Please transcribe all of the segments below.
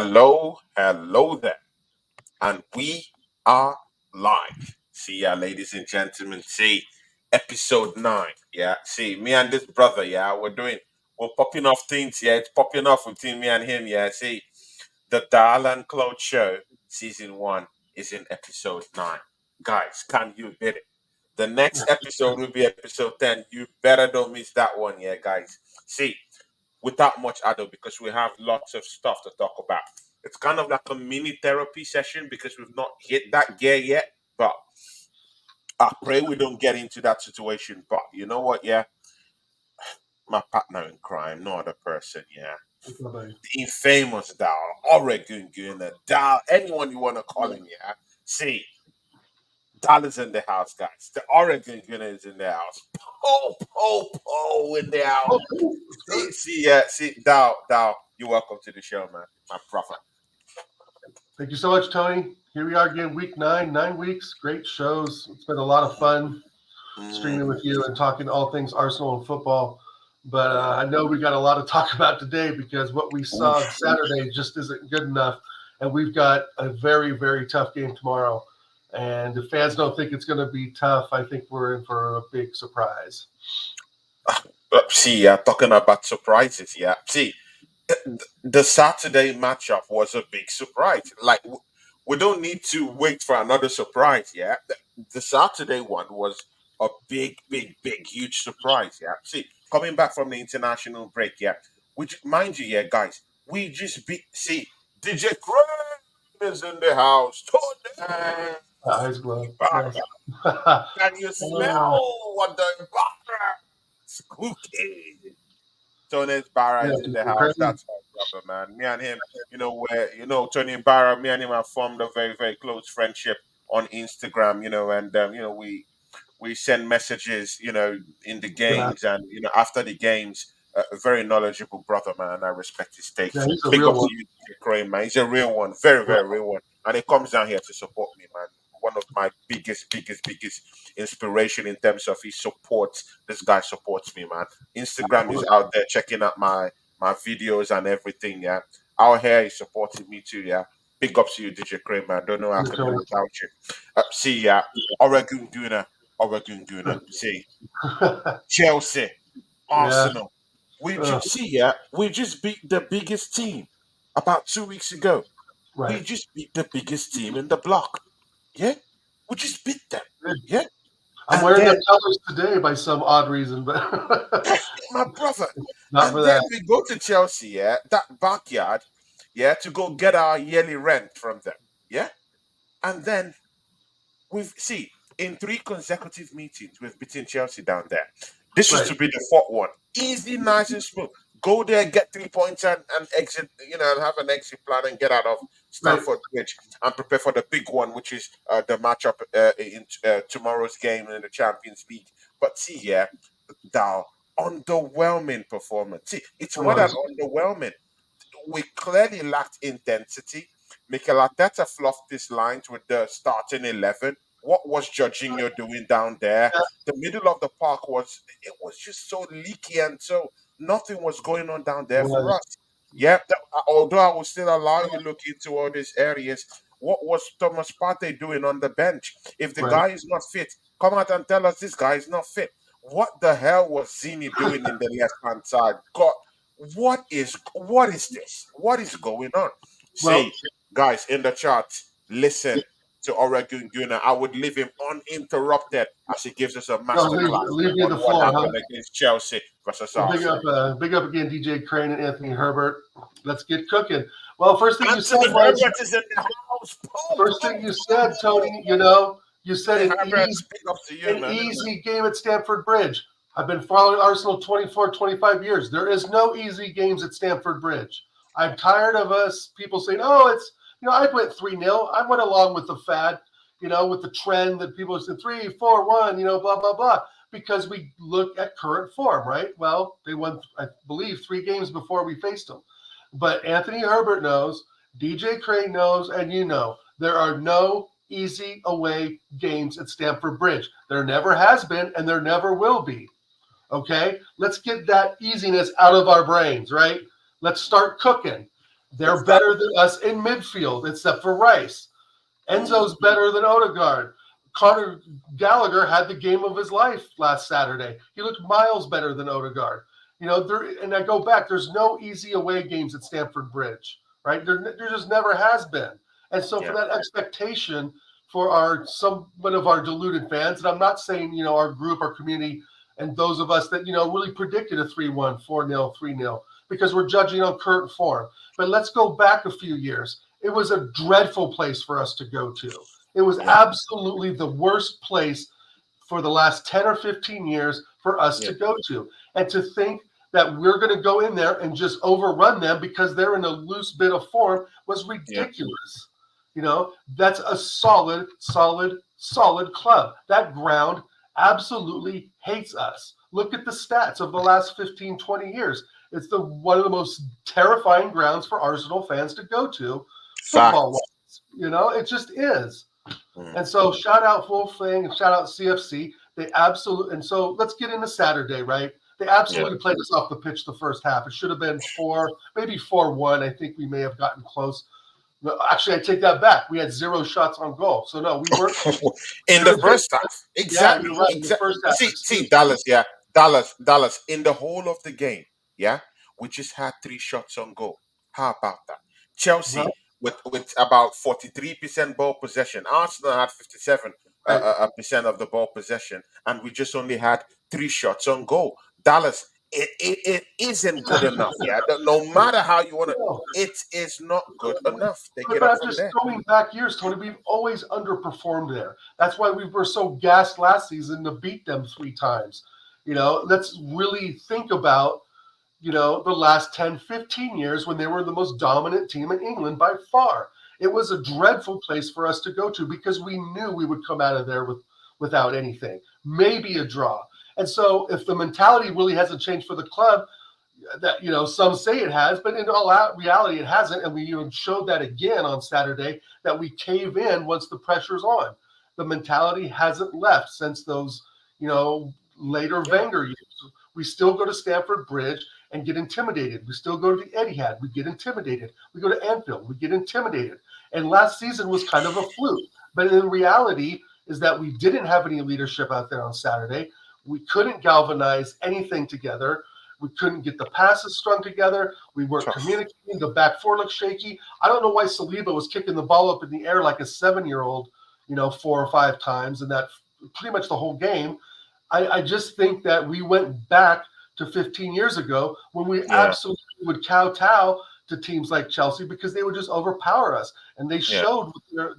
Hello there, and we are live. See ya, ladies and gentlemen. See, episode 9. Yeah, see, me and this brother, yeah, we're popping off things, yeah, it's popping off between me and him, yeah. See, the Dial and Claude show, season 1, is in episode 9. Guys, can you hit it? The next episode will be episode 10. You better don't miss that one, yeah, guys. See, without much ado, because we have lots of stuff to talk about. It's kind of like a mini therapy session because we've not hit that gear yet. But I pray we don't get into that situation. But you know what? Yeah, my partner in crime, no other person. Yeah, the infamous Dal, Oregon Gunner, Dal, anyone you want to call him. Yeah, see, Dal is in the house, guys. The Oregon Gunner is in the house. In the house. See, Dow, you're welcome to the show, man. My brother. Thank you so much, Tony. Here we are again, week 9 weeks, great shows. It's been a lot of fun streaming with you and talking all things Arsenal and football. But I know we got a lot to talk about today because what we saw on Saturday just isn't good enough. And we've got a very, very tough game tomorrow. And if fans don't think it's going to be tough, I think we're in for a big surprise. See, talking about surprises, yeah. See, the Saturday matchup was a big surprise. Like, we don't need to wait for another surprise, yeah. The Saturday one was a big, huge surprise, yeah. See, coming back from the international break, yeah. Which, mind you, yeah, guys, we just beat. See, DJ Crane is in the house. Tony, Eyes glove. can you smell what the cooking? Tony Barra is in the house. That's my brother, man. Me and him, Tony Barra, me and him have formed a very, very close friendship on Instagram, and we send messages, in the games and after the games. A very knowledgeable brother, man. I respect his take. Yeah, he's a Big real up one. to you, Crane, man. He's a real one, very, very real one, and he comes down here to support me, man. One of my biggest inspiration in terms of his support. This guy supports me, man. Instagram is out there checking out my videos and everything. Yeah, out here he's supporting me too. Yeah, big ups to you, DJ Crane, man. Don't know how I can do without you. See, yeah, Oregon Guna. See, Chelsea, Arsenal. We just beat the biggest team about 2 weeks ago. Right. We just beat the biggest team in the block. Yeah, we just beat them. Yeah, I'm wearing the colors today by some odd reason, but my brother. not for And then that. we go to Chelsea, yeah, that backyard, yeah, to go get our yearly rent from them. Yeah, and then we've in 3 consecutive meetings we've beaten Chelsea down there. This is Right. to be the 4th one. Easy, nice and smooth. Go there, get 3 points and exit, and have an exit plan and get out of Stamford Bridge and prepare for the big one, which is the matchup in tomorrow's game in the Champions League. But see, yeah, the underwhelming performance. See, it's more than underwhelming. We clearly lacked intensity. Mikel Arteta fluffed these lines with the starting 11. What was Jorginho doing down there? The middle of the park was just so leaky, and so nothing was going on down there for us. Yeah, although I will still allow you look into all these areas. What was Thomas Partey doing on the bench? If the guy is not fit, come out and tell us this guy is not fit. What the hell was Zini doing in the left hand side? God, what is this? What is going on? See, guys in the chat, listen to Oregon Gunnar. I would leave him uninterrupted as he gives us a masterclass on what happened against Chelsea versus Arsenal. Big up again, DJ Crane and Anthony Herbert. Let's get cooking. Well, first thing you said was Herbert is in the house. First thing you said, Tony, you said an easy game at Stamford Bridge. I've been following Arsenal 24, 25 years. There is no easy games at Stamford Bridge. I'm tired of people saying, it's, I went 3-0. I went along with the fad, with the trend that people said 3, 4, 1, blah, blah, blah, because we look at current form, right? Well, they won, I believe, 3 games before we faced them. But Anthony Herbert knows, DJ Crane knows, and there are no easy away games at Stamford Bridge. There never has been, and there never will be. Okay? Let's get that easiness out of our brains, right? Let's start cooking. They're better than us in midfield, except for Rice. Enzo's better than Odegaard. Conor Gallagher had the game of his life last Saturday. He looked miles better than Odegaard. And I go back, there's no easy away games at Stamford Bridge, right? There just never has been. And so for that expectation for somewhat of our deluded fans, and I'm not saying, our group, our community, and those of us that, really predicted a 3-1, 4-0, 3-0, because we're judging on current form. But let's go back a few years. It was a dreadful place for us to go to. It was absolutely the worst place for the last 10 or 15 years for us to go to. And to think that we're going to go in there and just overrun them because they're in a loose bit of form was ridiculous. That's a solid club. That ground absolutely hates us. Look at the stats of the last 15, 20 years. It's one of the most terrifying grounds for Arsenal fans to go to, football-wise. It just is. And so shout out Wolfgang and shout out CFC. And so let's get into Saturday, right? They absolutely played us off the pitch the first half. It should have been 4-1. I think we may have gotten close. No, actually, I take that back. We had 0 shots on goal. So no, we weren't in the first half. Exactly. Yeah, you're right. In the first half. See, Dallas. Dallas. In the whole of the game, we just had 3 shots on goal. How about that? Chelsea with about 43% ball possession. Arsenal had 57% of the ball possession, and we just only had 3 shots on goal. Dallas. It isn't good enough. No matter how you want to, it is not good enough. But I'm just going back years, Tony. We've always underperformed there. That's why we were so gassed last season to beat them 3 times. Let's really think about, the last 10, 15 years when they were the most dominant team in England by far. It was a dreadful place for us to go to because we knew we would come out of there without anything, maybe a draw. And so if the mentality really hasn't changed for the club, that, some say it has, but in all reality, it hasn't. And we showed that again on Saturday, that we cave in once the pressure's on. The mentality hasn't left since those, later Wenger years. We still go to Stamford Bridge and get intimidated. We still go to the Etihad. We get intimidated. We go to Anfield. We get intimidated. And last season was kind of a fluke. But in reality is that we didn't have any leadership out there on Saturday. We couldn't galvanize anything together. We couldn't get the passes strung together. We weren't communicating. The back four looked shaky. I don't know why Saliba was kicking the ball up in the air like a 7-year-old, 4 or 5 times, and that pretty much the whole game. I just think that we went back to 15 years ago when we absolutely would kowtow to teams like Chelsea because they would just overpower us. And they showed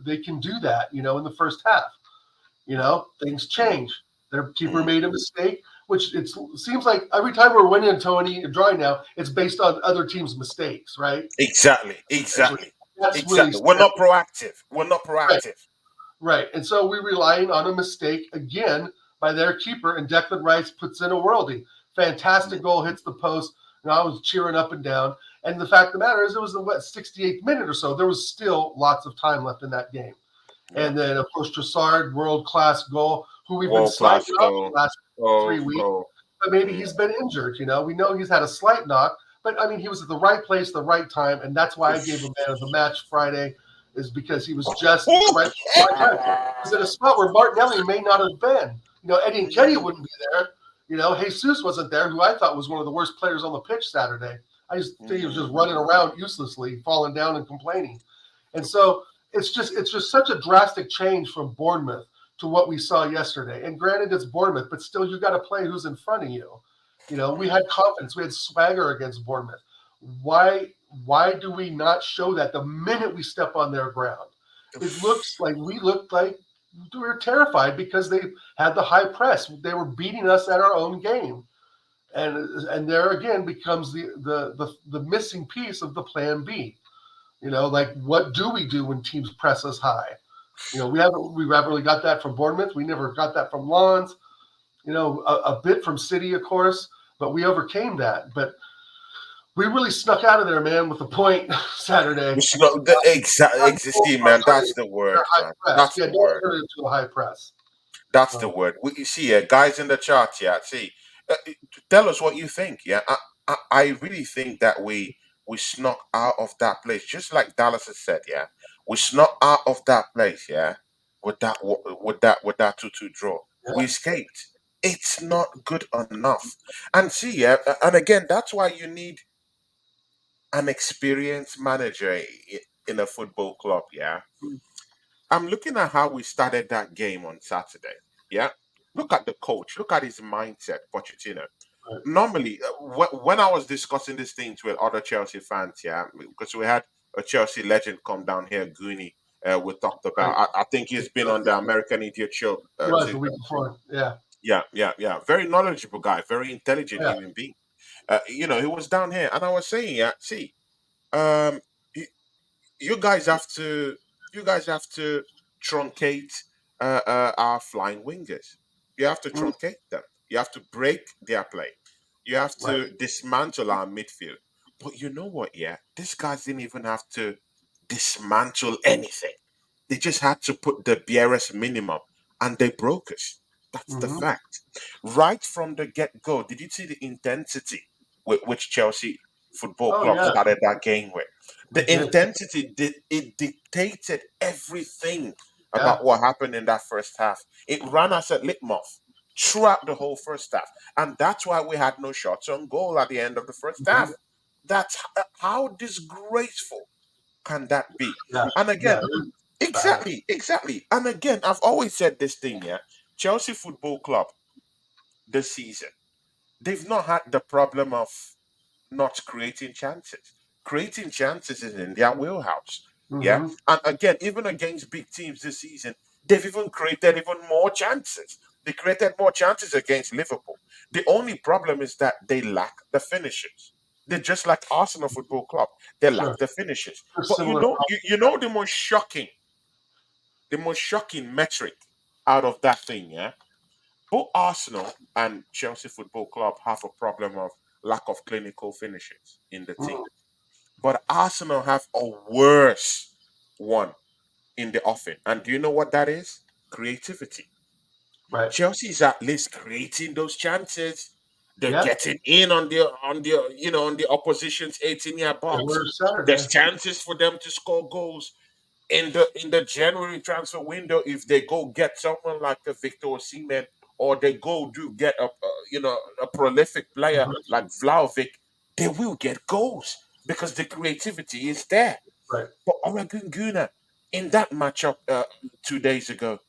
they can do that, in the first half. Things change. Their keeper made a mistake, which it seems like every time we're winning, Tony, and drawing now, it's based on other teams' mistakes, right? Exactly. Really We're not proactive. Right. And so we're relying on a mistake again by their keeper, and Declan Rice puts in a worldie. Fantastic goal, hits the post, and I was cheering up and down. And the fact of the matter is, it was the 68th minute or so. There was still lots of time left in that game. And then, of course, Trossard, world-class goal, who we've been sliding off the last 3 weeks. But maybe he's been injured, We know he's had a slight knock. But, he was at the right place, the right time, and that's why I gave him man of the match Friday, is because he was just the right time. He was at a spot where Martinelli may not have been. Eddie Nketiah wouldn't be there. Jesus wasn't there, who I thought was one of the worst players on the pitch Saturday. I just think he was just running around uselessly, falling down and complaining. And so it's just such a drastic change from Bournemouth to what we saw yesterday. And granted, it's Bournemouth, but still, you got to play who's in front of you. We had confidence, we had swagger against Bournemouth. Why do we not show that the minute we step on their ground? It looks like we looked like we were terrified because they had the high press. They were beating us at our own game. And there again becomes the missing piece of the plan B. What do we do when teams press us high? We haven't really got that from Bournemouth. We never got that from Lons. A bit from City, of course, but we overcame that. But we really snuck out of there, man, with a point Saturday. Exactly, man. That's the word. That's the word. Turn it into a high press. That's the word. You see, guys in the chat, see, tell us what you think. I really think that we we snuck out of that place, just like Dallas has said. Yeah, we snuck out of that place. Yeah, with that 2-2 draw, we Yeah. escaped. It's not good enough. And see, yeah, and again, that's why you need an experienced manager in a football club. Yeah, Mm. I'm looking at how we started that game on Saturday. Yeah, look at the coach. Look at his mindset, Pochettino. Right. Normally, when I was discussing these things with other Chelsea fans, yeah, because we had a Chelsea legend come down here, Goonie. We talked Right. about. I think he's been on the American Idiot Show It was too. the week before. Yeah. Yeah, yeah, yeah. Very knowledgeable guy, very intelligent Yeah. human being. He was down here, and I was saying, yeah, see, um, you guys have to truncate our flying wingers. You have to Mm. truncate them. You have to break their play. You have Right. to dismantle our midfield. But you know what? Yeah, these guys didn't even have to dismantle anything. They just had to put the barest minimum, and they broke us. That's the Hmm. fact. Right from the get go, did you see the intensity with which Chelsea Football Oh Club yeah, started that game with? we The did. intensity it dictated everything Yeah. about what happened in that first half. It ran as a litmus throughout the whole first half, and that's why we had no shots on goal at the end of the first Hmm. half. That's how disgraceful can that be? Yeah. And Yeah. again, It was bad. exactly. And again, I've always said this thing, yeah. Chelsea Football Club this season, they've not had the problem of not creating chances. Creating chances is in their wheelhouse. Yeah. Hmm. And again, even against big teams this season, they've even created even more chances. They created more chances against Liverpool. The only problem is that they lack the finishes. They're just like Arsenal Football Club. They lack Sure. the finishes. They're But similar. you know the most shocking metric out of that thing, yeah? Both Arsenal and Chelsea Football Club have a problem of lack of clinical finishes in the team. Mm. But Arsenal have a worse one in the offing. And do you know what that is? Creativity. Right. Chelsea is at least creating those chances. They're Yeah. getting in on the opposition's 18-yard They box. were Saturday. There's chances for them to score goals in the January transfer window. If they go get someone like a Victor Osimhen, or they go do get a prolific player Mhm. like Vlahovic, they will get goals because the creativity is there. Right. But Oragunguna in that matchup 2 days ago,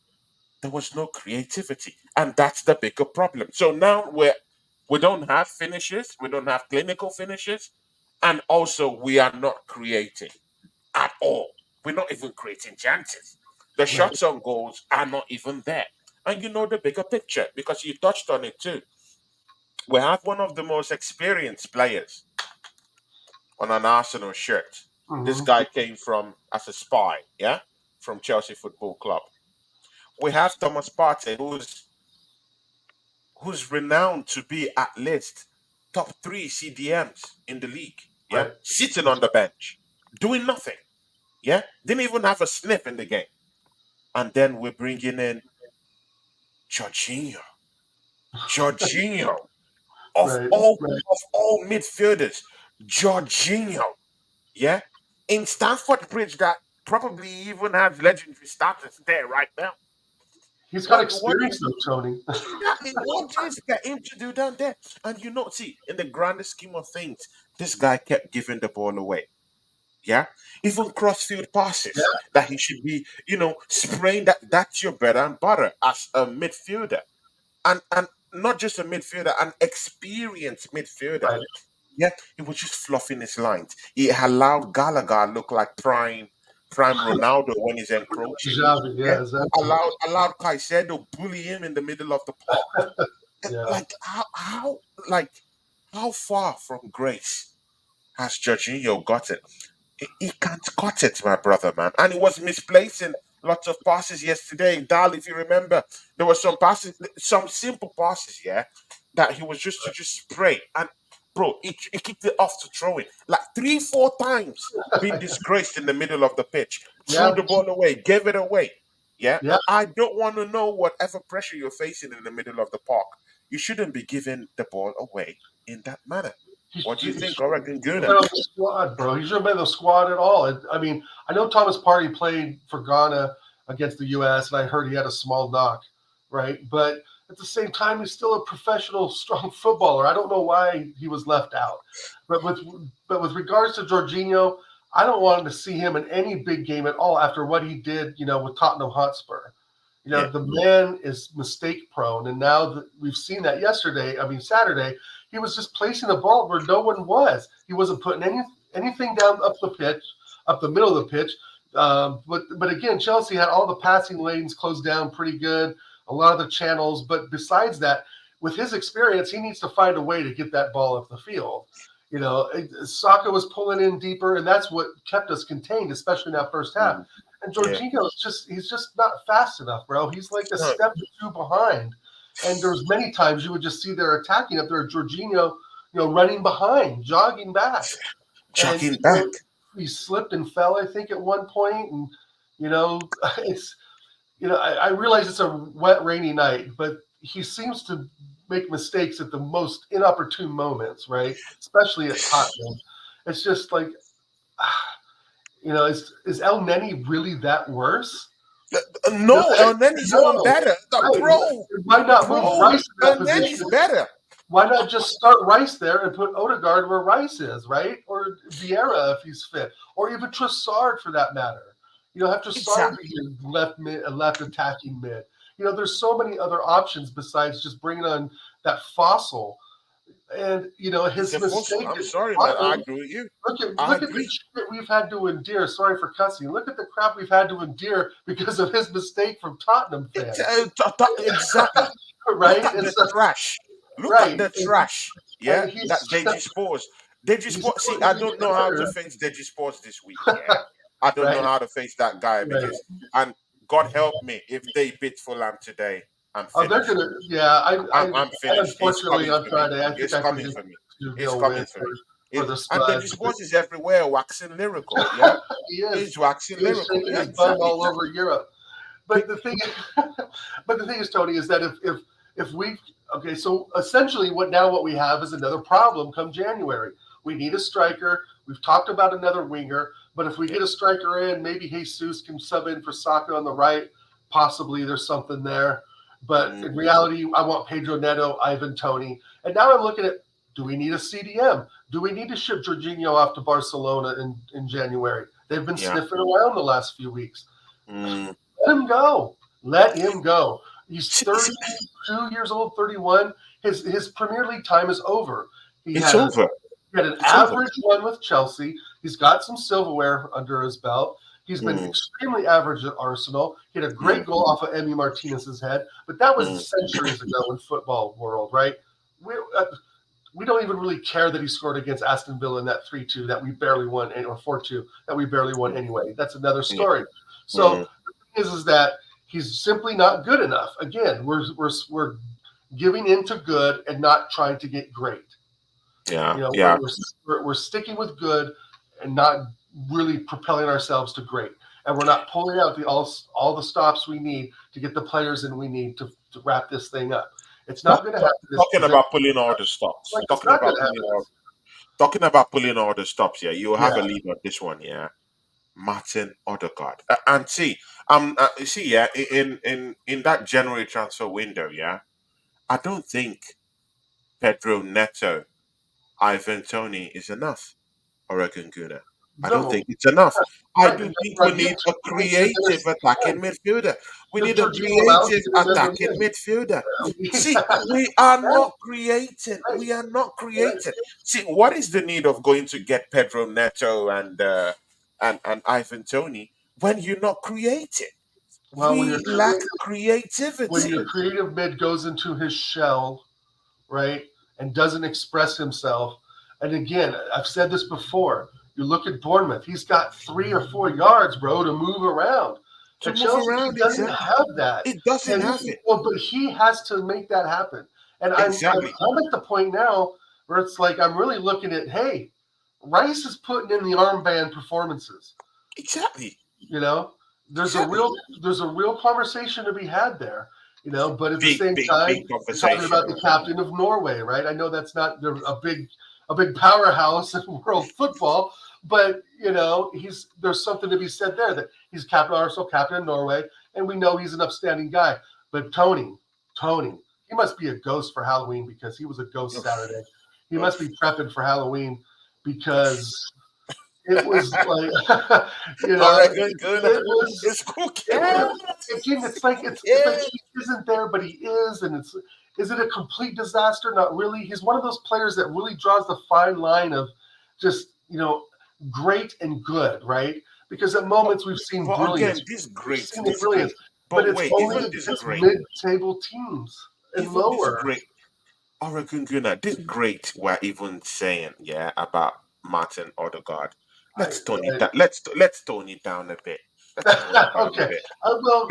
there was no creativity, and that's the bigger problem. So now we don't have finishes, we don't have clinical finishes, and also we are not creating at all. We're not even creating chances. The Right. shots on goals are not even there. And you know the bigger picture because you touched on it too. We have one of the most experienced players on an Arsenal shirt. This Hmm. guy came from as a spy, yeah, from Chelsea Football Club. We have Thomas Partey, who's renowned to be at least top three CDMs in the league, yeah, Right. sitting on the bench, doing nothing, yeah, didn't even have a sniff in the game. And then we're bringing in Jorginho. Jorginho of Right. all Right. of all midfielders, Jorginho. Yeah, in Stamford Bridge, that probably even has legendary status there right now. He's got What experience though, Tony. exactly? What do you expect him to do down there? And see, in the grander scheme of things, this guy kept giving the ball away. Yeah, even crossfield Yeah. passes that he should be, spraying. That's your bread and butter as a midfielder, and not just a midfielder, an experienced midfielder. Right. Yeah, he was just fluffing his lines. He allowed Gallagher look like prime Ronaldo when he's encroaching. Xavi. Yeah, Yeah. Exactly. allowed Caicedo bully him in the middle of the park. Yeah. Like how far from grace has Jorginho gotten? He can't cut it, my brother, man. And he was misplacing lots of passes yesterday. Dal, if you remember, there were some passes, some simple passes, yeah, that he was just spray. And bro, he kicked it off to throw it. Like 3, 4 times being disgraced in the middle of the pitch. Threw Yeah. the ball away, gave it away. Yeah. Yeah. I don't want to know whatever pressure you're facing in the middle of the park. You shouldn't be giving the ball away in that manner. What do you He think, shouldn't Oregon have been Guna? on the squad, bro. He shouldn't have been on the squad at all. I mean, I know Thomas Partey played for Ghana against the U.S., and I heard he had a small knock, right? But at the same time, he's still a professional, strong footballer. I don't know why he was left out. But with regards to Jorginho, I don't want to see him in any big game at all after what he did, with Tottenham Hotspur. Yeah. The man is mistake prone, and now that we've seen that Saturday, he was just placing the ball where no one was. He wasn't putting anything down up the pitch, up the middle of the pitch. But again, Chelsea had all the passing lanes closed down pretty good, a lot of the channels. But besides that, with his experience, he needs to find a way to get that ball up the field. Saka was pulling in deeper, and that's what kept us contained, especially in that first half. And Jorginho he's just not fast enough, bro. He's like a step or two behind. And there's many times you would just see they're attacking up there, Jorginho, running behind, jogging back. Jogging back. He slipped and fell, I think, at one point. And, it's, I realize it's a wet, rainy night, but he seems to make mistakes at the most inopportune moments, right? Especially at Tottenham. It's just like, is El Neni really that worse? No, El Neni's even better. Bro, why not move Rice in that El Neni's position? better. Why not just start Rice there and put Odegaard where Rice is, right? Or Vieira if he's fit, or even Trossard for that matter. Have Trossard be your left attacking mid. There's so many other options besides just bringing on that fossil. And his mistake. I'm sorry, man. I agree with you. Look at the shit we've had to endure. Sorry for cussing. Look at the crap we've had to endure because of his mistake from Tottenham fans. Exactly. Right? Look at the trash. Look at the trash. Yeah, that Deji Sports. See, I don't know how to face Deji Sports this week. Yeah, I don't know how to face that guy because, and God help me if they beat Fulham today. I'm finished. They're gonna. Yeah, I'm finished. Unfortunately, on Friday, I think it's I coming for me. It's coming for me. And Deji Sports is everywhere, waxing lyrical. Yeah, he is. He's waxing lyrical. He's shaking his bum all over Europe. But the thing is, Tony, is that if we so essentially what we have is another problem come January. We need a striker. We've talked about another winger, but if we get a striker in, maybe Jesus can sub in for Saka on the right. Possibly there's something there. But in reality, I want Pedro Neto, Ivan Toney. And now I'm looking at, do we need a CDM? Do we need to ship Jorginho off to Barcelona in January? They've been sniffing around the last few weeks. Let him go. Let him go. He's 32 years old, 31. His Premier League time is over. It's over. He had an average one with Chelsea. He's got some silverware under his belt. He's been extremely average at Arsenal. He had a great goal off of Emi Martinez's head, but that was centuries ago in football world, right? We don't even really care that he scored against Aston Villa in that 3-2 that we barely won, or 4-2 that we barely won anyway. That's another story. So the thing is that he's simply not good enough. Again, we're giving into good and not trying to get great. We're sticking with good and not really propelling ourselves to great, and we're not pulling out all the stops we need to get the players in we need to wrap this thing up. It's not going to happen. Talking about pulling all the stops. Talking about pulling all the stops. Yeah, you have a lead on this one. Yeah, Martin Odegaard. And see, in that January transfer window, yeah, I don't think Pedro Neto, Ivan Toney is enough. Oregon Guna. I don't think it's enough. I do think we need a creative attacking midfielder. We need a creative attacking midfielder. See, we are not creating. We are not creating. See, what is the need of going to get Pedro Neto and Ivan Toney when you're not creating? Well, we lack creativity. When your creative mid goes into his shell, right, and doesn't express himself, and again, I've said this before. You look at Bournemouth; he's got 3 or 4 yards, bro, to move around. Chelsea doesn't have that. It doesn't have it. Well, but he has to make that happen. And I'm at the point now where it's like I'm really looking at, hey, Rice is putting in the armband performances. Exactly. There's a real conversation to be had there. But at the same time, we're talking about the captain of Norway, right? I know that's not a big a big powerhouse in world football. But there's something to be said there that he's captain Arsenal, captain in Norway, and we know he's an upstanding guy. But Tony, he must be a ghost for Halloween because he was a ghost Saturday. He must be prepping for Halloween because it was like, All right, good, good. it was. It's cooking. Yeah, again, it's like Yeah. he isn't there, but he is, and is it a complete disaster? Not really. He's one of those players that really draws the fine line of just great and good, right? Because at moments we've seen But again, brilliance, this we've great, seen the this great. brilliance, but But it's wait, only even this against great, mid-table teams and even this lower. great Oregon Gunnar, this great we're even saying, yeah, about Martin Odegaard. I, Let's tone it down. Let's tone it down a bit. Let's tone it down a okay, bit. well,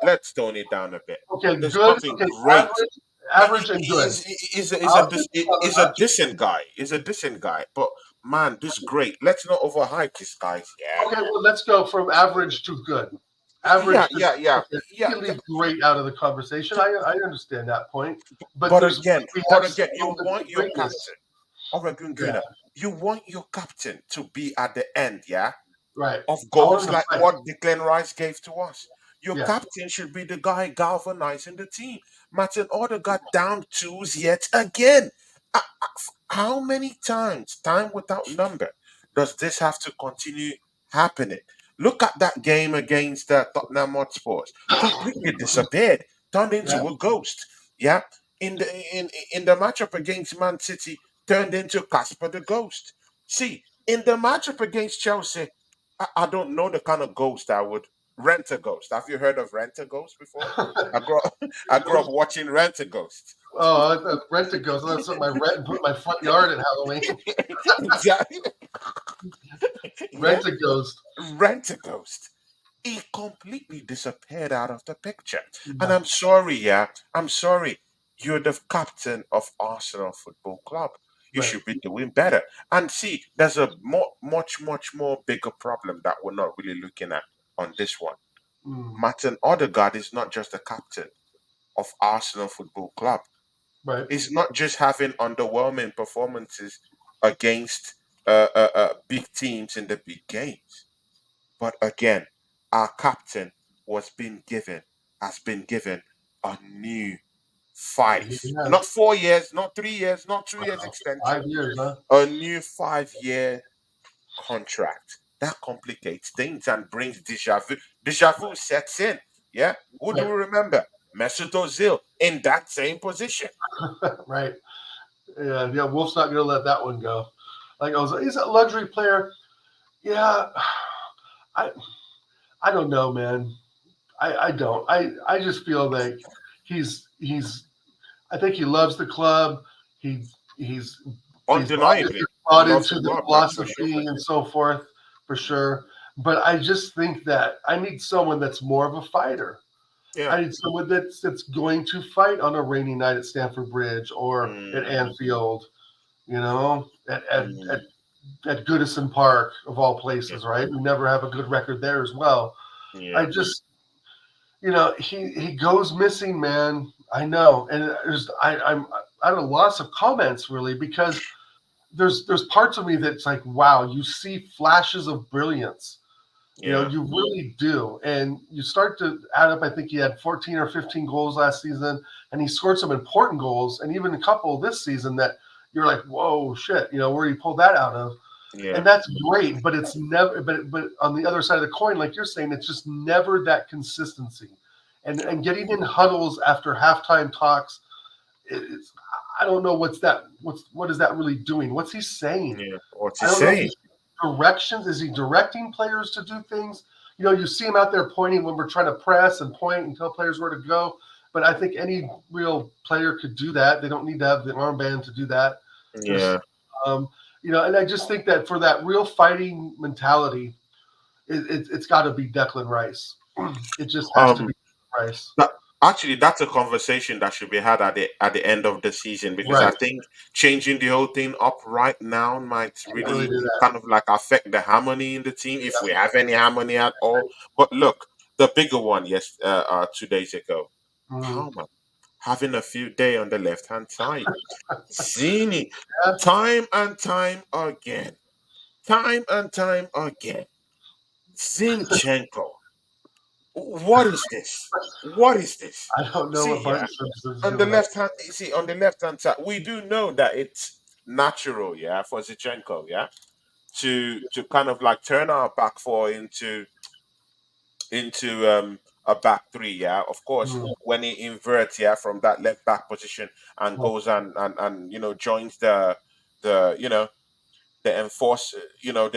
Let's tone it down a bit. okay, There's good, nothing okay, great. average, and good. I'll give you Is a decent guy. Is a decent guy. But man, this great. Let's not overhype this guy. Yeah. Okay, well, let's go from average to good. Average to okay. You Yeah. can leave great out of the conversation. I understand that point, but But there's again, we have but seen again, you want your greatness. captain, Oregon Yeah, Gunnar. You want your captain to be at the end, yeah, right. of I want goals him to like fight. what Declan Rice gave to us. Your Yeah, captain should be the guy galvanizing the team. Martin Odegaard down twos yet again. How many times, time without number, does this have to continue happening? Look at that game against Tottenham Hotspurs. Completely disappeared, turned yeah. into a ghost. Yeah, in the matchup against Man City, turned into Casper the Ghost. See, in the matchup against Chelsea, I don't know the kind of ghost I would rent a ghost. Have you heard of rent a ghost before? I grew up, I grew up watching rent a ghost. Oh, I thought rent a ghost. That's something I rent and put in my front yard at Halloween. Exactly. Yeah, Rent a ghost. rent a ghost. He completely disappeared out of the picture. And Yeah, I'm sorry, yeah, I'm sorry. You're the captain of Arsenal Football Club. You right. should be doing better. And see, there's a much more bigger problem that we're not really looking at on this one. Mm, Martin Odegaard is not just the captain of Arsenal Football Club. right. He's not just having underwhelming performances against big teams in the big games. But again, our captain has been given a new Yes. not 4 years, not 3 years, not 2 years Wow. extension, 5 years, huh? a new 5 year contract. That complicates things and brings deja vu. Deja vu sets in. Yeah. Who do Right. we remember? Mesut Ozil in that same position. Right. Yeah. Wolf's not going to let that one go. Like I was, he's a luxury player. Yeah. I I don't know, man. I don't. I just feel like he's. I think he loves the club. He he's he's Undeniably, he bought loves the into the club. That's for sure. philosophy and so forth, for sure. But I just think that I need someone that's more of a fighter. Yeah. I need someone that's going to fight on a rainy night at Stamford Bridge or at Mm, Anfield, at mm, at Goodison Park of all yeah. places, right? We never have a good record there as well. I Yeah. just he goes missing, man. I know, and I'm at a loss of comments really because there's parts of me that's like, wow, you see flashes of brilliance. Yeah. You really do, and you start to add up. I think he had 14 or 15 goals last season, and he scored some important goals, and even a couple this season that you're like, whoa, shit, where he pulled that out of. Yeah. And that's great, but it's never. But on the other side of the coin, like you're saying, it's just never that consistency. And getting in huddles after halftime talks, it's I don't know what is that really doing? What's he saying? Yeah. What's he I don't know if saying? he's directions. Is he directing players to do things? You see him out there pointing when we're trying to press and point and tell players where to go. But I think any real player could do that. They don't need to have the armband to do that. There's Yeah. um, and I just think that for that real fighting mentality, it's got to be Declan Rice. It just has to Um. be Rice. That, actually, that's a conversation that should be had at the end of the season because I Right. think changing the whole thing up right now might Can't really really do that. kind of like affect the harmony in the team if Yeah. we have any harmony at all. But look, the bigger one, yes, 2 days ago. Mhm. How much? having a field day on the left hand side. Zini, Yeah, time and time again, time and time again. Zinchenko, what is this? What is this? I don't know See, what yeah, Bart Simpson's on the doing. left hand, you see, on the left hand side, we do know that it's natural, yeah, for Zinchenko, yeah, to kind of like turn our back four into a back three, yeah. Of course, Mm, when he inverts, yeah, from that left back position and mm, goes and joins the the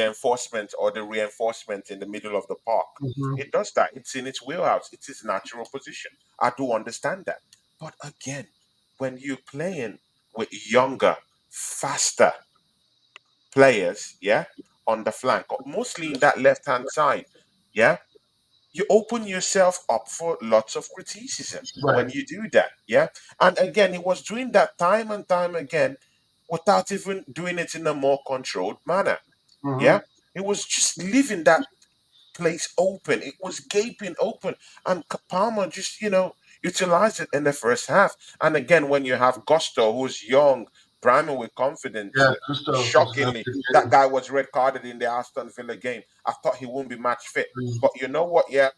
enforcement or the reinforcement in the middle of the park. mhm. It does that. It's in its wheelhouse. It's its natural position. I do understand that. But again, when you're playing with younger, faster players, yeah, on the flank, mostly in that left hand side, yeah, you open yourself up for lots of criticism when Right. you do that. Yeah. And again, he was doing that time and time again without even doing it in a more controlled manner. Hmm. Yeah. It was just leaving that place open. It was gaping open. And Palmer just, utilized it in the first half. And again, when you have Gusto, who's young, brimming with confidence, Yeah, Gusto was shockingly, really that hitting. guy was red carded in the Aston Villa game. I thought he wouldn't be match fit. But you know what? Yeah.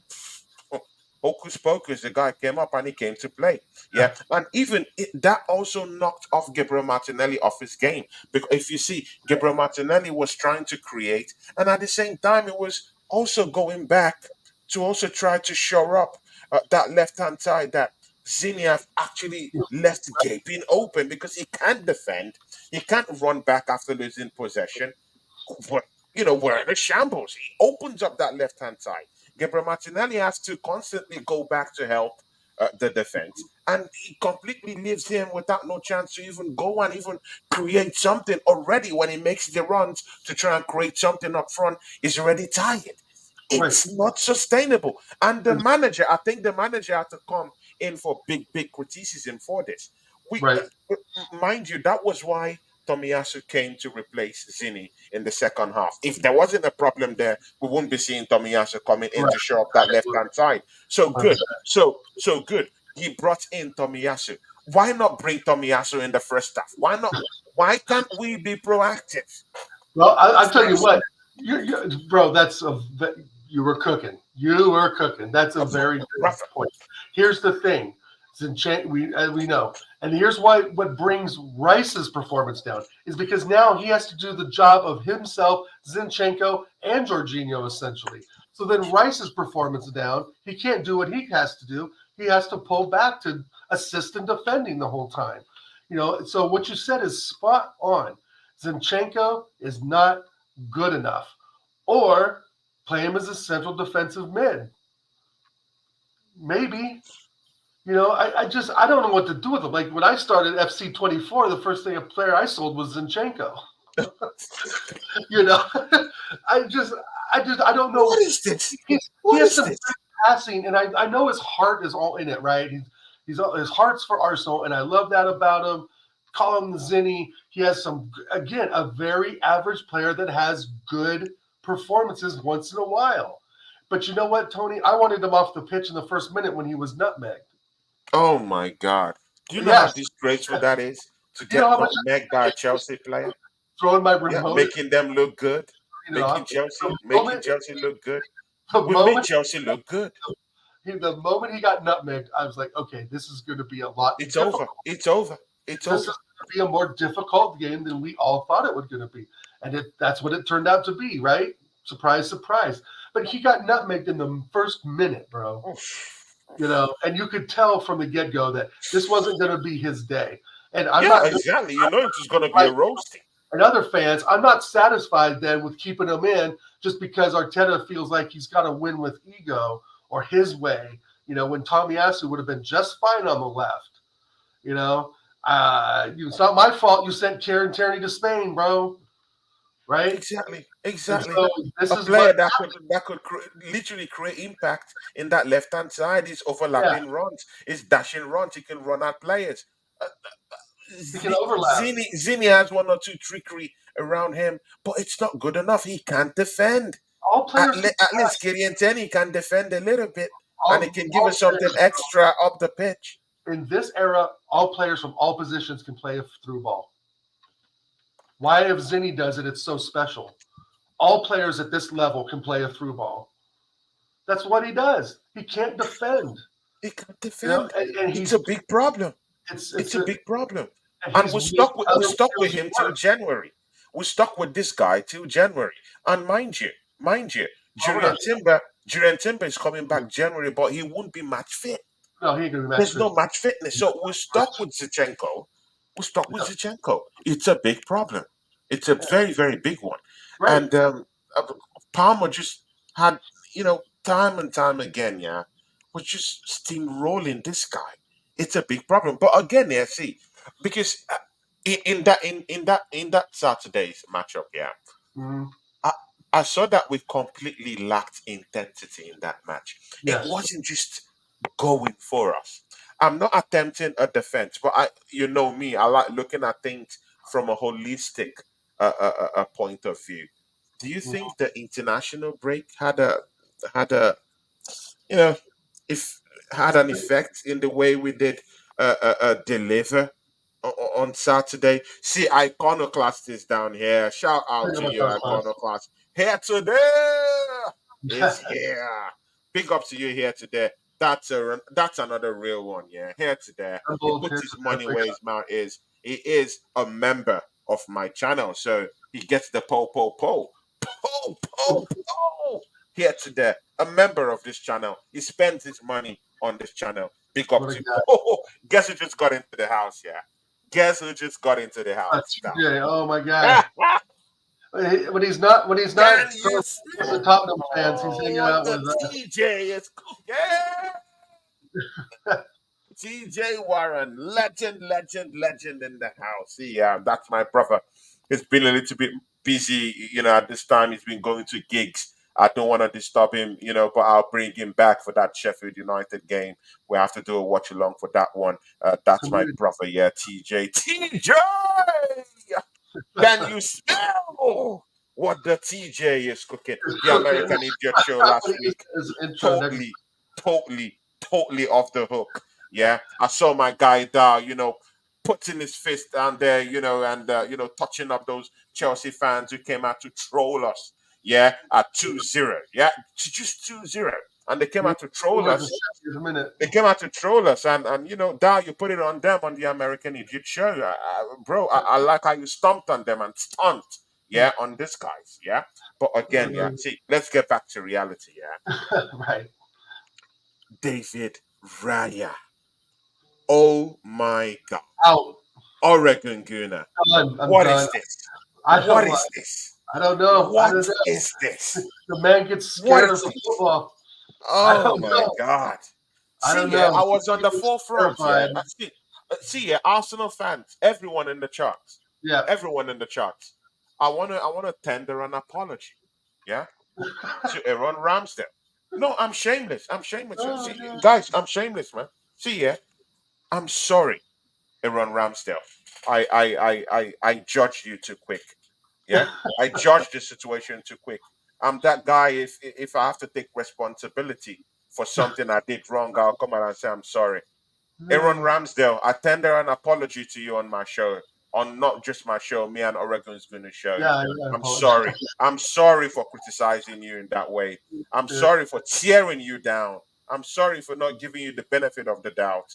Hocus pocus, the guy came up and he came to play. Yeah. And even that also knocked off Gabriel Martinelli off his game. Because if you see, Gabriel Martinelli was trying to create, and at the same time, it was also going back to also try to shore up that left hand side that Ziniev actually left gaping open because he can't defend. He can't run back after losing possession. But, we're in a shambles. He opens up that left hand side. Gabriel Martinelli has to constantly go back to help the defense. And he completely leaves him without no chance to even go and even create something already when he makes the runs to try and create something up front. He's already tired. Right. It's not sustainable. And the manager, I think the manager had to come in for big, big criticism for this. We, Right. mind you, that was why Tomiyasu came to replace Zini in the second half. If there wasn't a problem there, we wouldn't be seeing Tomiyasu coming in Right. to show up that left hand side. So good. 100%. So good. He brought in Tomiyasu. Why not bring Tomiyasu in the first half? Why not? Why can't we be proactive? Well, I It's tell that you what, simple. bro, you were cooking. You were cooking. That's a very good Rafa. point. Here's the thing, we know, and here's why what brings Rice's performance down is because now he has to do the job of himself, Zinchenko, and Jorginho essentially. So then Rice's performance down. He can't do what he has to do. He has to pull back to assist in defending the whole time. So what you said is spot on. Zinchenko is not good enough. Or play him as a central defensive mid. Maybe. I don't know what to do with him. Like when I started FC 24, the first thing a player I sold was Zinchenko. you know, I just, I don't know. What is this? He What has is some this? great passing, and I know his heart is all in it, right? His heart's for Arsenal, and I love that about him. Call him the Zinni. He has again, a very average player that has good performances once in a while. But you know what, Tony? I wanted him off the pitch in the first minute when he was nutmegged. Oh my God. Do you know how Yes, disgraceful that is to you know get how much nutmegged by a Chelsea player? throwing my Yeah, remote, making them look good, turning it off. Making Chelsea look good. The We made moment, Chelsea look good. the moment he got nutmegged, I was like, okay, this is going to be a lot It's difficult. over. It's over. It's This is over. going to be a more difficult game than we all thought it was going to be. And that's what it turned out to be, right? Surprise, surprise. But he got nutmegged in the first minute, bro. Oof. And you could tell from the get go that this wasn't going to be his day. And I'm Yeah, not exactly. You know it was going to be like a roasting. and other fans, I'm not satisfied then with keeping him in just because Arteta feels like he's got to win with ego or his way. When Tomiyasu would have been just fine on the left. You know, it's not my fault you sent Kieran Tierney to Spain, bro. Right? Exactly. And Exactly. so this A is what, player that could literally create impact in that left hand side is yeah, overlapping runs, is dashing runs. He can run at players. Uh, he can overlap. Zini has one or two trickery around him, but it's not good enough. He can't defend. All players can At least pass. Kylian Tierney can defend a little bit, and he All, can give all us something players, extra up the pitch. in this era, all players from all positions can play a through ball. Why, if Zinni does it, it's so special? All players at this level can play a through ball. That's what he does. He can't defend. He can't You know, defend. and It's a big problem. it's It's a a big problem. and And he's weak. we're Other stuck with players him till work. January. We're stuck with this guy till January. And mind you, Oh, we're not. Julian Timber is coming back January, but he won't be match fit. No, he ain't gonna be match There's fit. no match fitness. So we're stuck with Zinchenko. We're stuck with Zinchenko. It's a big problem. It's a very, very big one. Right. And Palmer just had, time and time again, yeah, was just steamrolling this guy. It's a big problem. But again, yeah, see, because in that Saturday's matchup, yeah, Mm-hmm. I, I saw that we completely lacked intensity in that match. It Yes. wasn't just going for us. I'm not attempting a defense, but you know me, I like looking at things from a holistic point of view. Do you think the international break had a you know if had an effect in the way we did deliver on Saturday? See, Iconoclast is down here. Shout out to you, Iconoclast. Here today is here. Big up to you here today. That's another real one, yeah. Here today, he puts his money where his mouth is. He is a member of my channel, so he gets the po. Here today, a member of this channel. He spends his money on this channel. Big up What a to guy. Guess who just got into the house, yeah? Guess who just got into the house? TJ. Oh my God. When he's not Can you with the smell Tottenham fans, he's hanging what out the with. TJ is cooking? Yeah. TJ Warren, legend in the house. Yeah, that's my brother. He's been a little bit busy, at this time. He's been going to gigs. I don't want to disturb him, but I'll bring him back for that Sheffield United game. We have to do a watch along for that one. That's my brother, yeah, TJ. TJ! Can you smell what the TJ is cooking? The American Idiot Show last week. His intro next. Totally off the hook. Yeah, I saw my guy there, putting his fist down there, and touching up those Chelsea fans who came out to troll us. Yeah, at 2-0. Yeah, just 2-0, and they came out to troll us. A minute. They came out to troll us, and Dar, you put it on them on the American Idiot Show, bro. I like how you stomped on them and stomped, yeah, on these guys, yeah. But again, yeah, see, let's get back to reality, yeah. Right. David Raya. Oh my God. Out. Oregon Gooner. I'm What done. is this? I What is this? I don't know. What is this? The man gets What scared of is the this? football. Oh my God. I don't See, yeah, know. I was on the forefront, yeah. Terrified. See, yeah, Arsenal fans, everyone in the charts. Yeah. Everyone in the charts. I wanna tender an apology. Yeah. To Aaron Ramsdale. No, I'm shameless. I'm shameless. Oh, See, yeah. guys, I'm shameless, man. See, yeah, I'm sorry, Aaron Ramsdale. I judged you too quick. Yeah, I judged the situation too quick. I'm that guy. If I have to take responsibility for something I did wrong, I'll come out and say I'm sorry. Aaron Ramsdale, I tender an apology to you on my show, on not just my show, me and Oregon's going to show. Yeah, I'm sorry. I'm sorry for criticizing you in that way. I'm sorry for tearing you down. I'm sorry for not giving you the benefit of the doubt.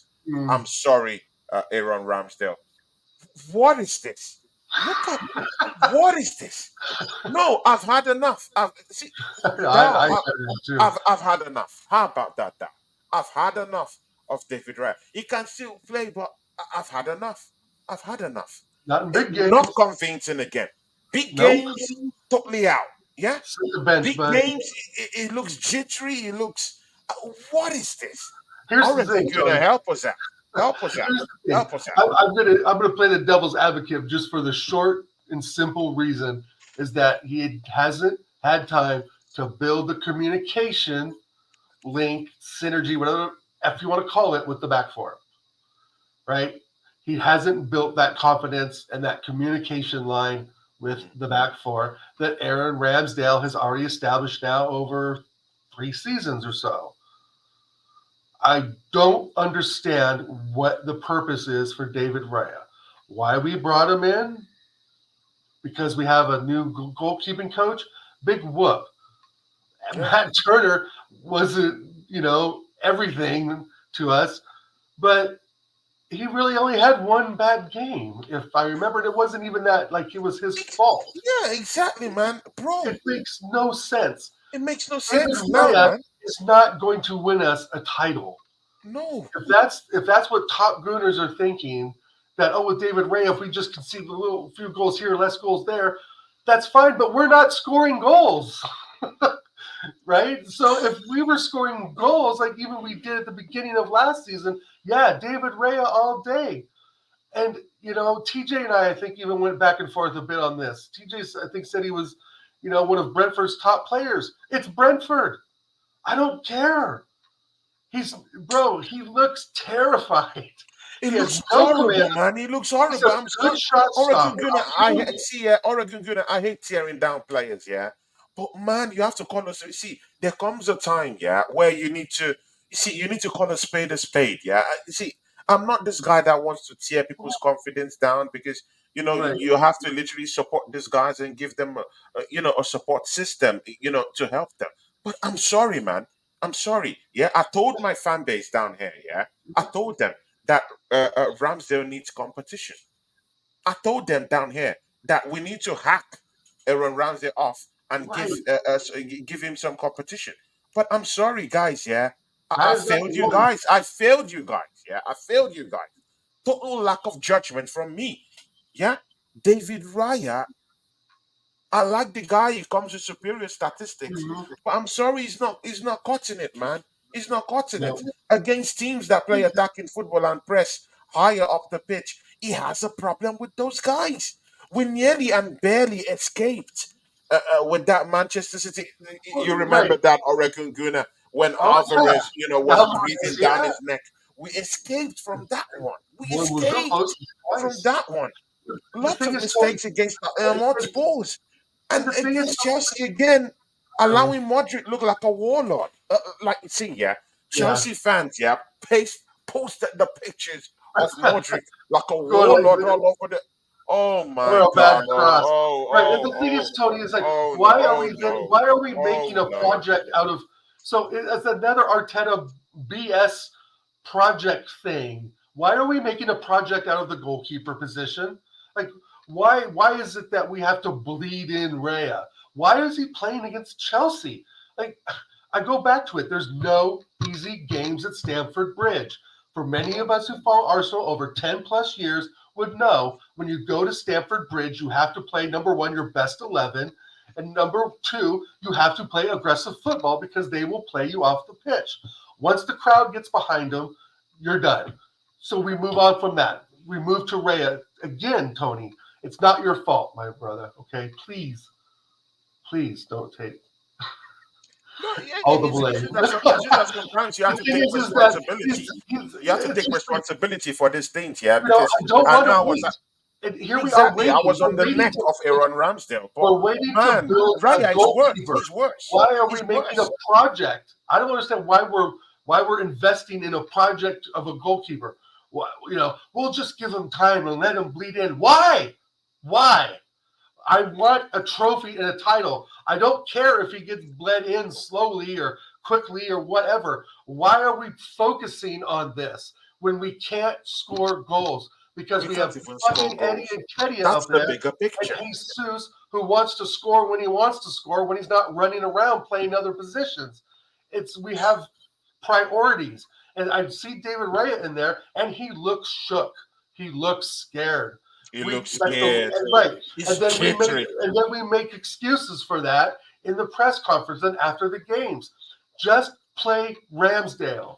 I'm sorry, Aaron Ramsdale. What is this? Look at what is this? No, I've had enough. I too. I've had enough. How about that? I've had enough of David Raya. He can still play, but I've had enough. I've had enough. Not in big games. Not convincing again. Big games, totally out. Yeah. Sit the bench, Big but games, it looks jittery. It looks. What is this? here's the Oregon thing, gonna Tony. help us out. Help us out. Here's the thing. Help us out. I'm gonna play the devil's advocate just for the short and simple reason is that he hasn't had time to build the communication link, synergy, whatever if you want to call it, with the back four. Right? He hasn't built that confidence and that communication line with the back four that Aaron Ramsdale has already established now over 3 seasons or so. I don't understand what the purpose is for David Raya. Why we brought him in? Because we have a new goalkeeping coach? Big whoop. Yeah. Matt Turner wasn't, everything to us, but he really only had one bad game, if I remember. It wasn't even that like it was his fault. Yeah, exactly, man. Bro, It makes no sense. it makes no David sense now, Raya man. is not going to win us a title. No. If that's what top gooners are thinking, that with David Raya, if we just concede a few goals here, less goals there, that's fine. But we're not scoring goals. Right? So if we were scoring goals like even we did at the beginning of last season, yeah, David Raya all day. And TJ and I think even went back and forth a bit on this. TJ, I think, said he was, one of Brentford's top players. It's Brentford. I don't care. He looks terrified. It He has looks no horrible, command. man. It looks He's horrible. a I'm good sorry. shot Oregon stopper. Gunner, Oregon Gunner, I hate tearing down players, yeah. But man, you have to call us. See, there comes a time, yeah, where you need to call a spade, yeah. See, I'm not this guy that wants to tear people's confidence down because Right. you have to literally support these guys and give them a support system, to help them. But I'm sorry, man. I'm sorry. Yeah, I told my fan base down here, yeah, I told them that Ramsdale needs competition. I told them down here that we need to hack Aaron Ramsdale off and Right. give him some competition. But I'm sorry, guys. Yeah, I That is not failed you one. guys. I failed you guys. Yeah, I failed you guys. Total lack of judgment from me. Yeah, David Raya, I like the guy. He comes with superior statistics, Mhm. but I'm sorry, he's not cutting it, man. He's not cutting No. it against teams that play attacking football and press higher up the pitch. He has a problem with those guys. We nearly and barely escaped with that Manchester City. You Right. remember that Oregon Gunner when Oh yeah. Alvarez, was breathing Alvarez, down yeah. his neck. We escaped from that one. We Boy was so close escaped from twice. that one. The Lots thing of is, Tony, mistakes against and, Hotspurs. and And the thing is, against Chelsea again, allowing Modric look like a warlord. Like, see, yeah, yeah, Chelsea fans, yeah, posted the pictures of Modric like a going like warlord this all over the. Oh or my a bad God! cross. Oh, Right. And oh, the thing oh, is, Tony, is like, oh, no! why are Oh we then? no! Why are we making Oh a no! project out of? So it's another Arteta BS project thing. Why are we making a project out of the goalkeeper position? Like, why is it that we have to bleed in Raya? Why is he playing against Chelsea? Like, I go back to it. There's no easy games at Stamford Bridge. For many of us who follow Arsenal over 10 plus years would know when you go to Stamford Bridge, you have to play number one, your best 11, and number two, you have to play aggressive football because they will play you off the pitch. Once the crowd gets behind them, you're done. So we move on from that. We move to Raya. Again, Tony, it's not your fault, my brother. Okay, please don't take No, yeah, all the it's blame. just that sometimes you have The to thing take is that responsibility. You have to it's take just responsibility for these things, yeah, I because don't I want know to I was wait. And here we are exactly I waiting. was on the neck of Aaron Ramsdale, but We're waiting to man, build a Raya is worse. goalkeeper. He's worse. Why are we He's making a worse. project? I don't understand why we're investing in a project of a goalkeeper. We'll just give him time and let him bleed in. Why? Why? I want a trophy and a title. I don't care if he gets bled in slowly or quickly or whatever. Why are we focusing on this when we can't score goals? Because We we can't have even score fucking Eddie goals. and Kedia That's up the there bigger and picture. Jesus who wants to score when he wants to score when he's not running around playing other positions. We have priorities. And I see David Raya in there and he looks shook. He looks scared. He We looks like scared. right, He's and then we make jittery. excuses for that in the press conference and after the games. Just play Ramsdale.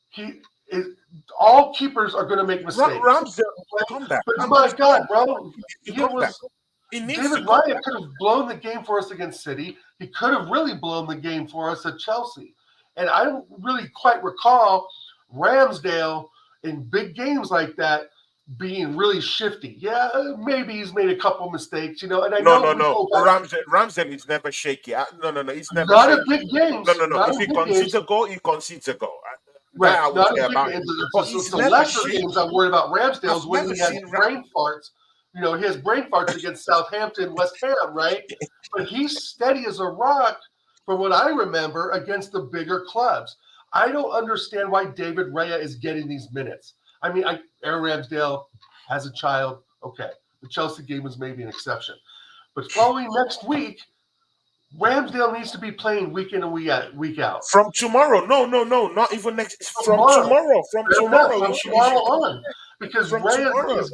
He is all keepers are going to make mistakes. Ramsdale come back. But I'm my God, sorry. bro, He he come back. was He needs David to come Raya back. could have blown the game for us against City. He could have really blown the game for us at Chelsea. And I don't really quite recall Ramsdale in big games like that being really shifty. Yeah, maybe he's made a couple mistakes, and I No, know no, we no. go back Ramsdale is never shaky. No, no, no. He's never not in shaky. big No, games, no, no. not If in he big concedes games. a goal, he concedes a goal. That Right. I would Not in care big about. games. But It's he's the never lesser games I'm shaky. worried about I've Ramsdale's when never he has seen brain farts. He has brain farts against Southampton, West Ham, right? But he's steady as a rock, from what I remember, against the bigger clubs. I don't understand why David Raya is getting these minutes. I mean, Aaron Ramsdale has a child. Okay. The Chelsea game was maybe an exception. But following next week, Ramsdale needs to be playing week in and week out. from tomorrow. No, no, no, not even next. It's from Tomorrow, tomorrow. From fair enough, tomorrow, from he tomorrow should on, because from Raya tomorrow. is.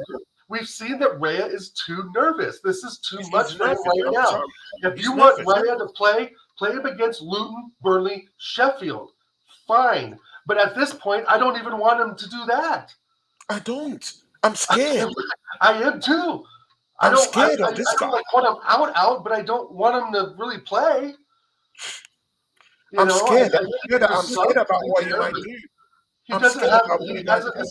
We've seen that Raya is too nervous. This is too He's much for him nervous. right I'm now. sorry. If you He's want nervous. Raya to play him against Luton, Burnley, Sheffield. Fine, but at this point, I don't even want him to do that. I don't. I'm scared. I am too. I I'm don't. scared of I this don't guy. like want him out, but I don't want him to really play. I'm I scared. think I'm there's scared about something what he there, might but do. he I'm doesn't scared have. about what He he might hasn't. do.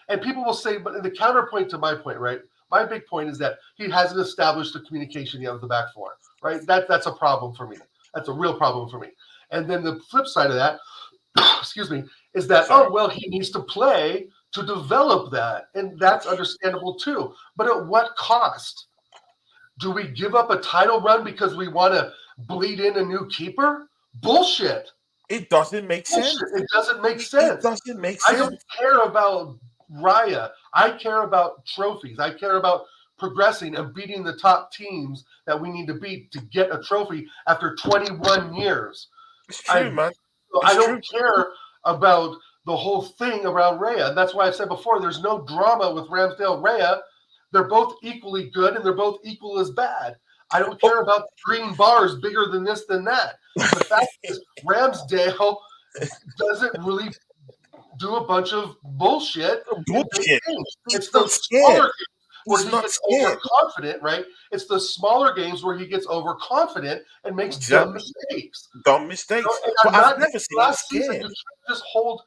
And people will say, but the counterpoint to my point, right? My big point is that he hasn't established the communication yet with the back four, right? That's a problem for me. That's a real problem for me. And then the flip side of that, excuse me, is that Sorry. he needs to play to develop that, and that's understandable too. But at what cost? Do we give up a title run because we want to bleed in a new keeper? Bullshit. It doesn't make sense. Bullshit. It doesn't make It sense. doesn't make I don't sense. care about Raya. I care about trophies. I care about progressing and beating the top teams that we need to beat to get a trophy after 21 years. It's I true, man. I It's don't true. care about the whole thing around Raya. And that's why I said before, there's no drama with Ramsdale Raya. They're both equally good and they're both equal as bad. I don't Oh, care about green bars bigger than this, than that. The fact is, Ramsdale doesn't really do a bunch of bullshit in big bullshit. games. He's It's not those scared. smaller games where He's he not gets scared. overconfident, right? It's the smaller games where he gets overconfident and makes dumb Exactly. mistakes. Dumb mistakes. And But I'm I've not never seen him last season. You scared. can't just hold.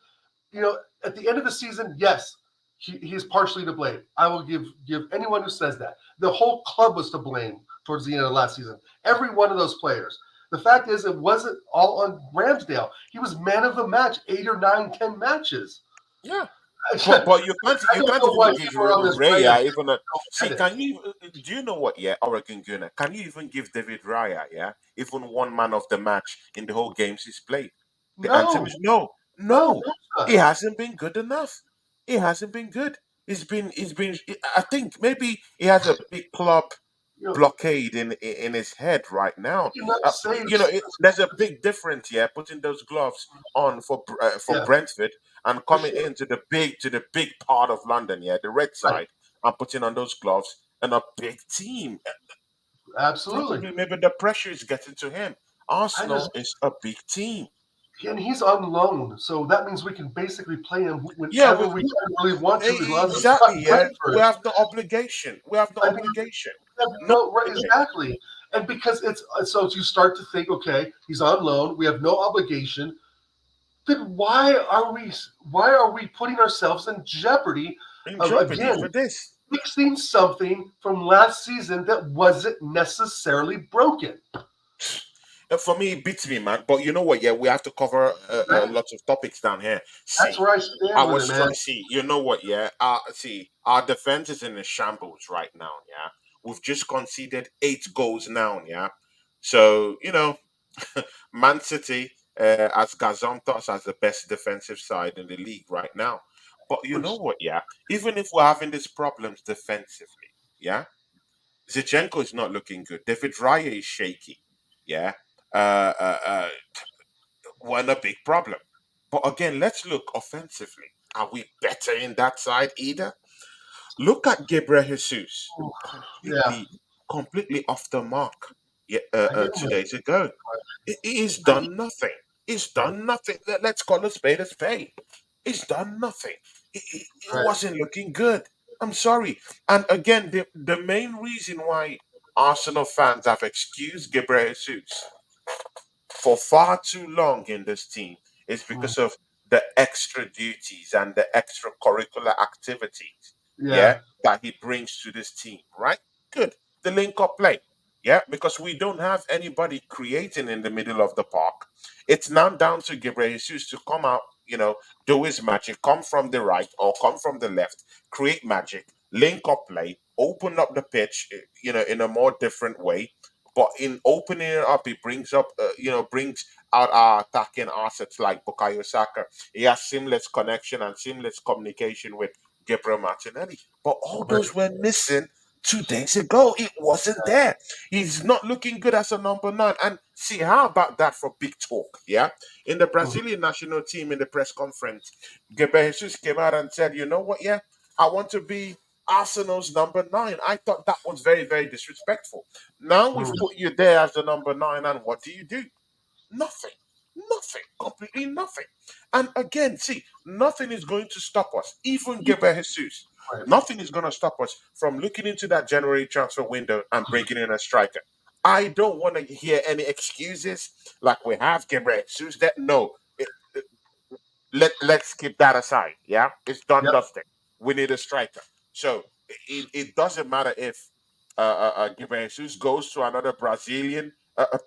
At the end of the season, yes, he's partially to blame. I will give anyone who says that. The whole club was to blame towards the end of last season. Every one of those players. The fact is, it wasn't all on Ramsdale. He was man of the match, 8 or 9, 10 matches. Yeah. I But you don't can't know why even give people are on this Raya Raya even a see. get it. Can you do you know what? Yeah, Oregon Gunner. Can you even give David Raya? Yeah, even one man of the match in the whole games he's played. The answer No, is no, no, no. no, He hasn't been good enough. He hasn't been good. He's been. I think maybe he has a big club you know, blockade in his head right now. you cannot say, There's a big difference here. Putting those gloves on for yeah, Brentford and for coming sure, into the big part of London, yeah, the red right, side, and putting on those gloves and a big team. absolutely. Probably maybe the pressure is getting to him. I just Arsenal is a big team. And he's on loan, so that means we can basically play him Yeah, whenever we really want to, as long as it's exactly. not Yeah, we Brentford. have the obligation. We have the I mean, obligation. No no, right, obligation. exactly. And because it's so you start to think, okay, he's on loan, we have no obligation. Then why are we putting ourselves in jeopardy In of jeopardy again for this. fixing something from last season that wasn't necessarily broken? For me, it beats me, man. But you know what? Yeah, we have to cover lots of topics down here. That's See, where I stand I with it, was man. trying. See, you know what? Yeah, see, our defense is in a shambles right now. Yeah, we've just conceded 8 goals now. Yeah, so Man City, as Gazontos, as the best defensive side in the league right now. But you know Which what? Yeah, even if we're having these problems defensively, yeah, Zinchenko is not looking good. David Raya is shaky. Yeah. Uh, uh, uh, we're a big problem. But again, let's look offensively. Are we better in that side either? Look at Gabriel Jesus, yeah, completely off the mark. Yeah, I give him 2 days ago, he's I give, done nothing. He's done nothing. Let's call a spade a spade. He's done nothing. It right. wasn't looking good. I'm sorry. And again, the main reason why Arsenal fans have excused Gabriel Jesus for far too long in this team is Mm, because of the extra duties and the extracurricular activities, yeah, yeah, that he brings to this team, right? Good. The link up play, yeah, because we don't have anybody creating in the middle of the park. It's now down to Gabriel Jesus to come out. do his magic, come from the right or come from the left, create magic, link up play, open up the pitch, in a more different way. But in opening it up, it brings out our attacking assets like Bukayo Saka. He has seamless connection and seamless communication with Gabriel Martinelli. But all Right. those were missing 2 days ago. It wasn't there. He's not looking good as a number 9. And see, how about that for big talk? Yeah. In the Mhm. Brazilian national team in the press conference, Gabriel Jesus came out and said, you know what? Yeah, I want to be Arsenal's number 9. I thought that was very, very disrespectful. Now we've Mhm. put you there as the number 9, and what do? Nothing. Nothing. Completely nothing. And again, see, nothing is going to stop us. Even Gabriel Jesus. Right. Nothing is going to stop us from looking into that January transfer window and bringing in a striker. I don't want to hear any excuses like we have Gabriel Jesus. That no, let's keep that aside. Yeah, it's done Yep. dusted. We need a striker. So it doesn't matter if Gabriel Jesus goes to another Brazilian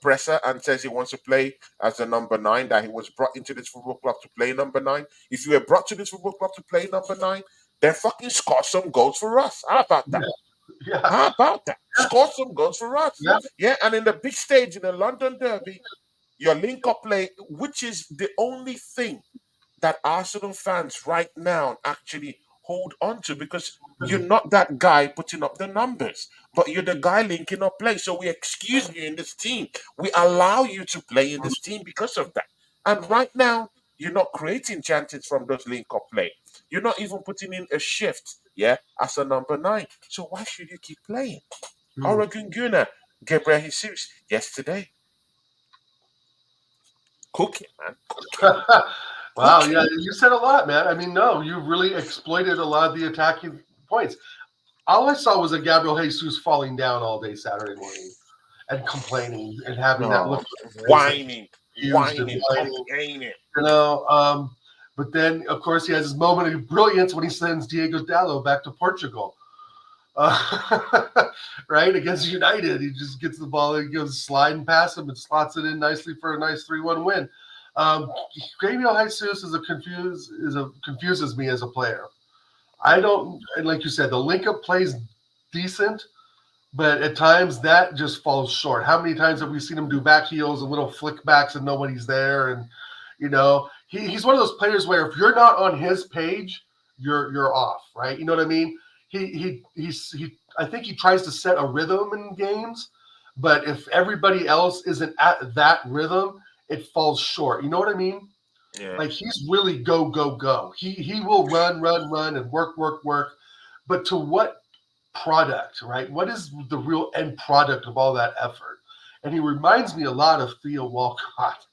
presser and says he wants to play as a number 9, that he was brought into this football club to play number 9. If you were brought to this football club to play number 9, then fucking score some goals for us. How about that? Yeah. Yeah. How about that? Score some goals for us. Yeah. Yeah, and in the big stage in the London Derby, your link up play, which is the only thing that Arsenal fans right now actually hold on to, because you're not that guy putting up the numbers, but you're the guy linking up play. So we excuse you in this team. We allow you to play in this team because of that. And right now, you're not creating chances from those link up play. You're not even putting in a shift, yeah, as a number 9. So why should you keep playing? Mhm. Oregon Gunnar, Gabriel Jesus, yesterday, cooking, man, cooking, Wow, yeah, cooking. you said a lot, man. I mean, no, you really exploited a lot of the attacking points. All I saw was a Gabriel Jesus falling down all day Saturday morning and complaining and having that look No, on his face, like whining, confused and whining, whining, complaining. you know. But then, of course, he has his moment of brilliance when he sends Diego Dallo back to Portugal. Right against United, he just gets the ball, he goes sliding past him and slots it in nicely for a nice 3-1 win. Um, Gabriel Jesus confuses me as a player. I don't, and like you said, the link up plays decent, but at times that just falls short. How many times have we seen him do back heels and little flick backs and nobody's there? And he's one of those players where if you're not on his page, you're off, right? You know what I mean? He I think he tries to set a rhythm in games, but if everybody else isn't at that rhythm, it falls short. You know what I mean? Yeah, Like he's really go go go. He will run and work. But to what product, right? What is the real end product of all that effort? And he reminds me a lot of Theo Walcott,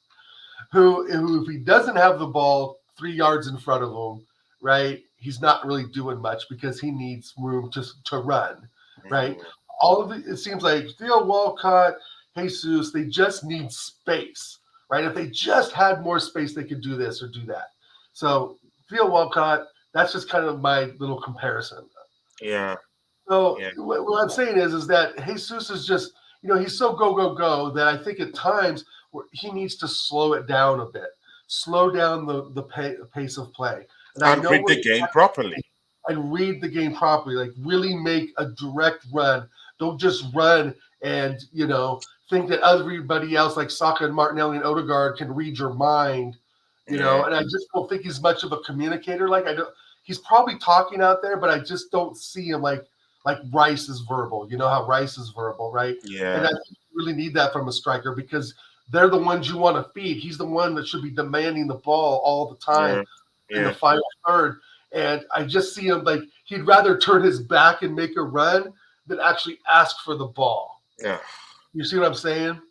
who if he doesn't have the ball 3 yards in front of him, right, he's not really doing much because he needs room to run, right? mm, All of it seems like Theo Walcott, Jesus, they just need space, right? If they just had more space, they could do this or do that. So Theo Walcott, that's just kind of my little comparison. yeah, So yeah. what I'm saying is that Jesus is just, he's so go go go that I think at times he needs to slow it down a bit, slow down the pace of play. And I And know read when the game properly. and read the game properly, like really make a direct run. Don't just run and think that everybody else like Saka and Martinelli and Odegaard can read your mind. Yeah, And I just don't think he's much of a communicator. Like I don't. He's probably talking out there, but I just don't see him like Rice is verbal. You know how Rice is verbal, right? And yeah, I think you really need that from a striker because they're the ones you want to feed. He's the one that should be demanding the ball all the time yeah, in the yeah, final third. And I just see him like he'd rather turn his back and make a run than actually ask for the ball. yeah, You see what I'm saying?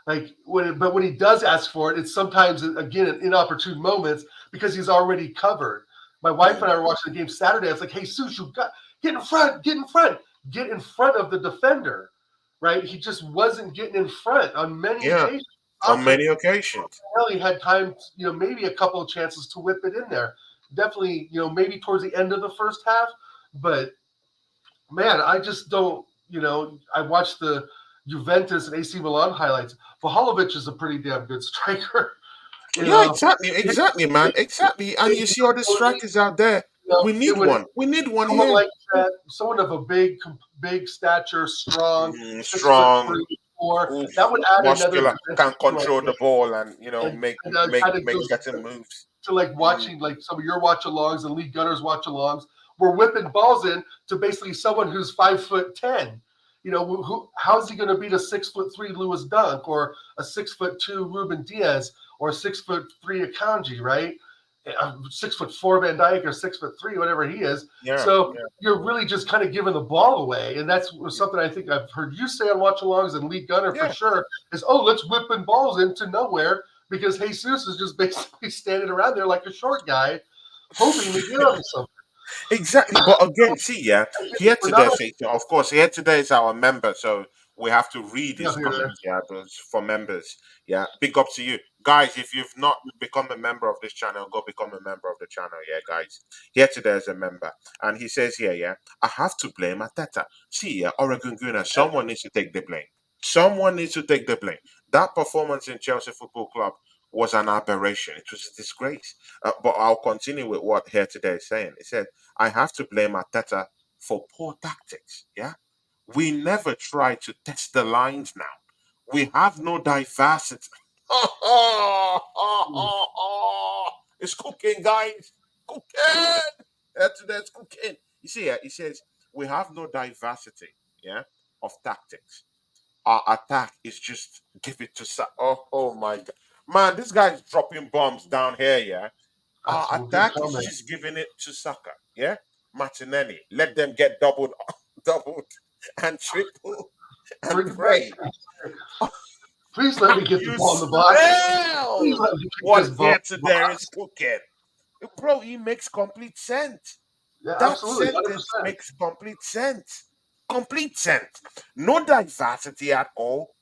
Like but when he does ask for it, it's sometimes again in inopportune moments because he's already covered. My wife and I were watching the game Saturday. I was like, "Hey, Sus, you got get in front, get in front of the defender." Right? He just wasn't getting in front on many yeah. occasions. On Saka many occasions. He had time, maybe a couple of chances to whip it in there. Definitely, maybe towards the end of the first half. But man, I just don't. I watched the Juventus and AC Milan highlights. Vlahovic is a pretty damn good striker. You Yeah, know, exactly, man, exactly. And you see all the strikers out there. We it need would one. We need one someone here. like that, someone of a big stature, strong, 6 foot Strong, 3, 4. oof, That would add another muscular, dimension can to our control game, the ball, and and kind of make goes certain moves. to like Mm, watching like some of your watch-alongs and league gunners watch-alongs. We're whipping balls in to basically someone who's 5'10". How's he going to beat a 6'3" Lewis Dunk or a 6'2" Ruben Diaz or a 6'3" Akanji, right? 6'4" Van Dyke or 6'3", whatever he is. yeah, So yeah, you're really just kind of giving the ball away, and that's something I think I've heard you say on watch-alongs and league gunner for yeah. sure. Is let's whipping balls into nowhere because Jesus is just basically standing around there like a short guy, hoping to get on something. Exactly, but again, see, yeah, here We're not today, Faith, of course, here today is our member, so we have to read his here. comments, yeah, those for members. Yeah, big up to you. Guys, if you've not become a member of this channel, go become a member of the channel, yeah, guys. Here today is a member, and he says here, yeah, I have to blame Ateta. See, yeah, Oregon Gunner, someone needs to take the blame. Someone needs to take the blame. That performance in Chelsea Football Club was an aberration. It was a disgrace. But I'll continue with what here today is saying. It said, I have to blame Arteta for poor tactics. Yeah. We never try to test the lines now. We have no diversity. It's cooking, guys. Cooking. That's cooking. You see, he says, we have no diversity, yeah, of tactics. Our attack is just give it to oh my god. Man, this guy's dropping bombs down here, yeah. Our That's a good attack is comment. just giving it to Saka. Yeah, Martinelli. Let them get doubled, doubled, and triple, and Bring back. pray. Please let me get the You ball in the box. Please smell let me get what this ball here in the there is box. cooking, bro. He makes complete sense. Yeah, That absolutely, sentence 100%. makes complete sense. Complete sense. No diversity at all.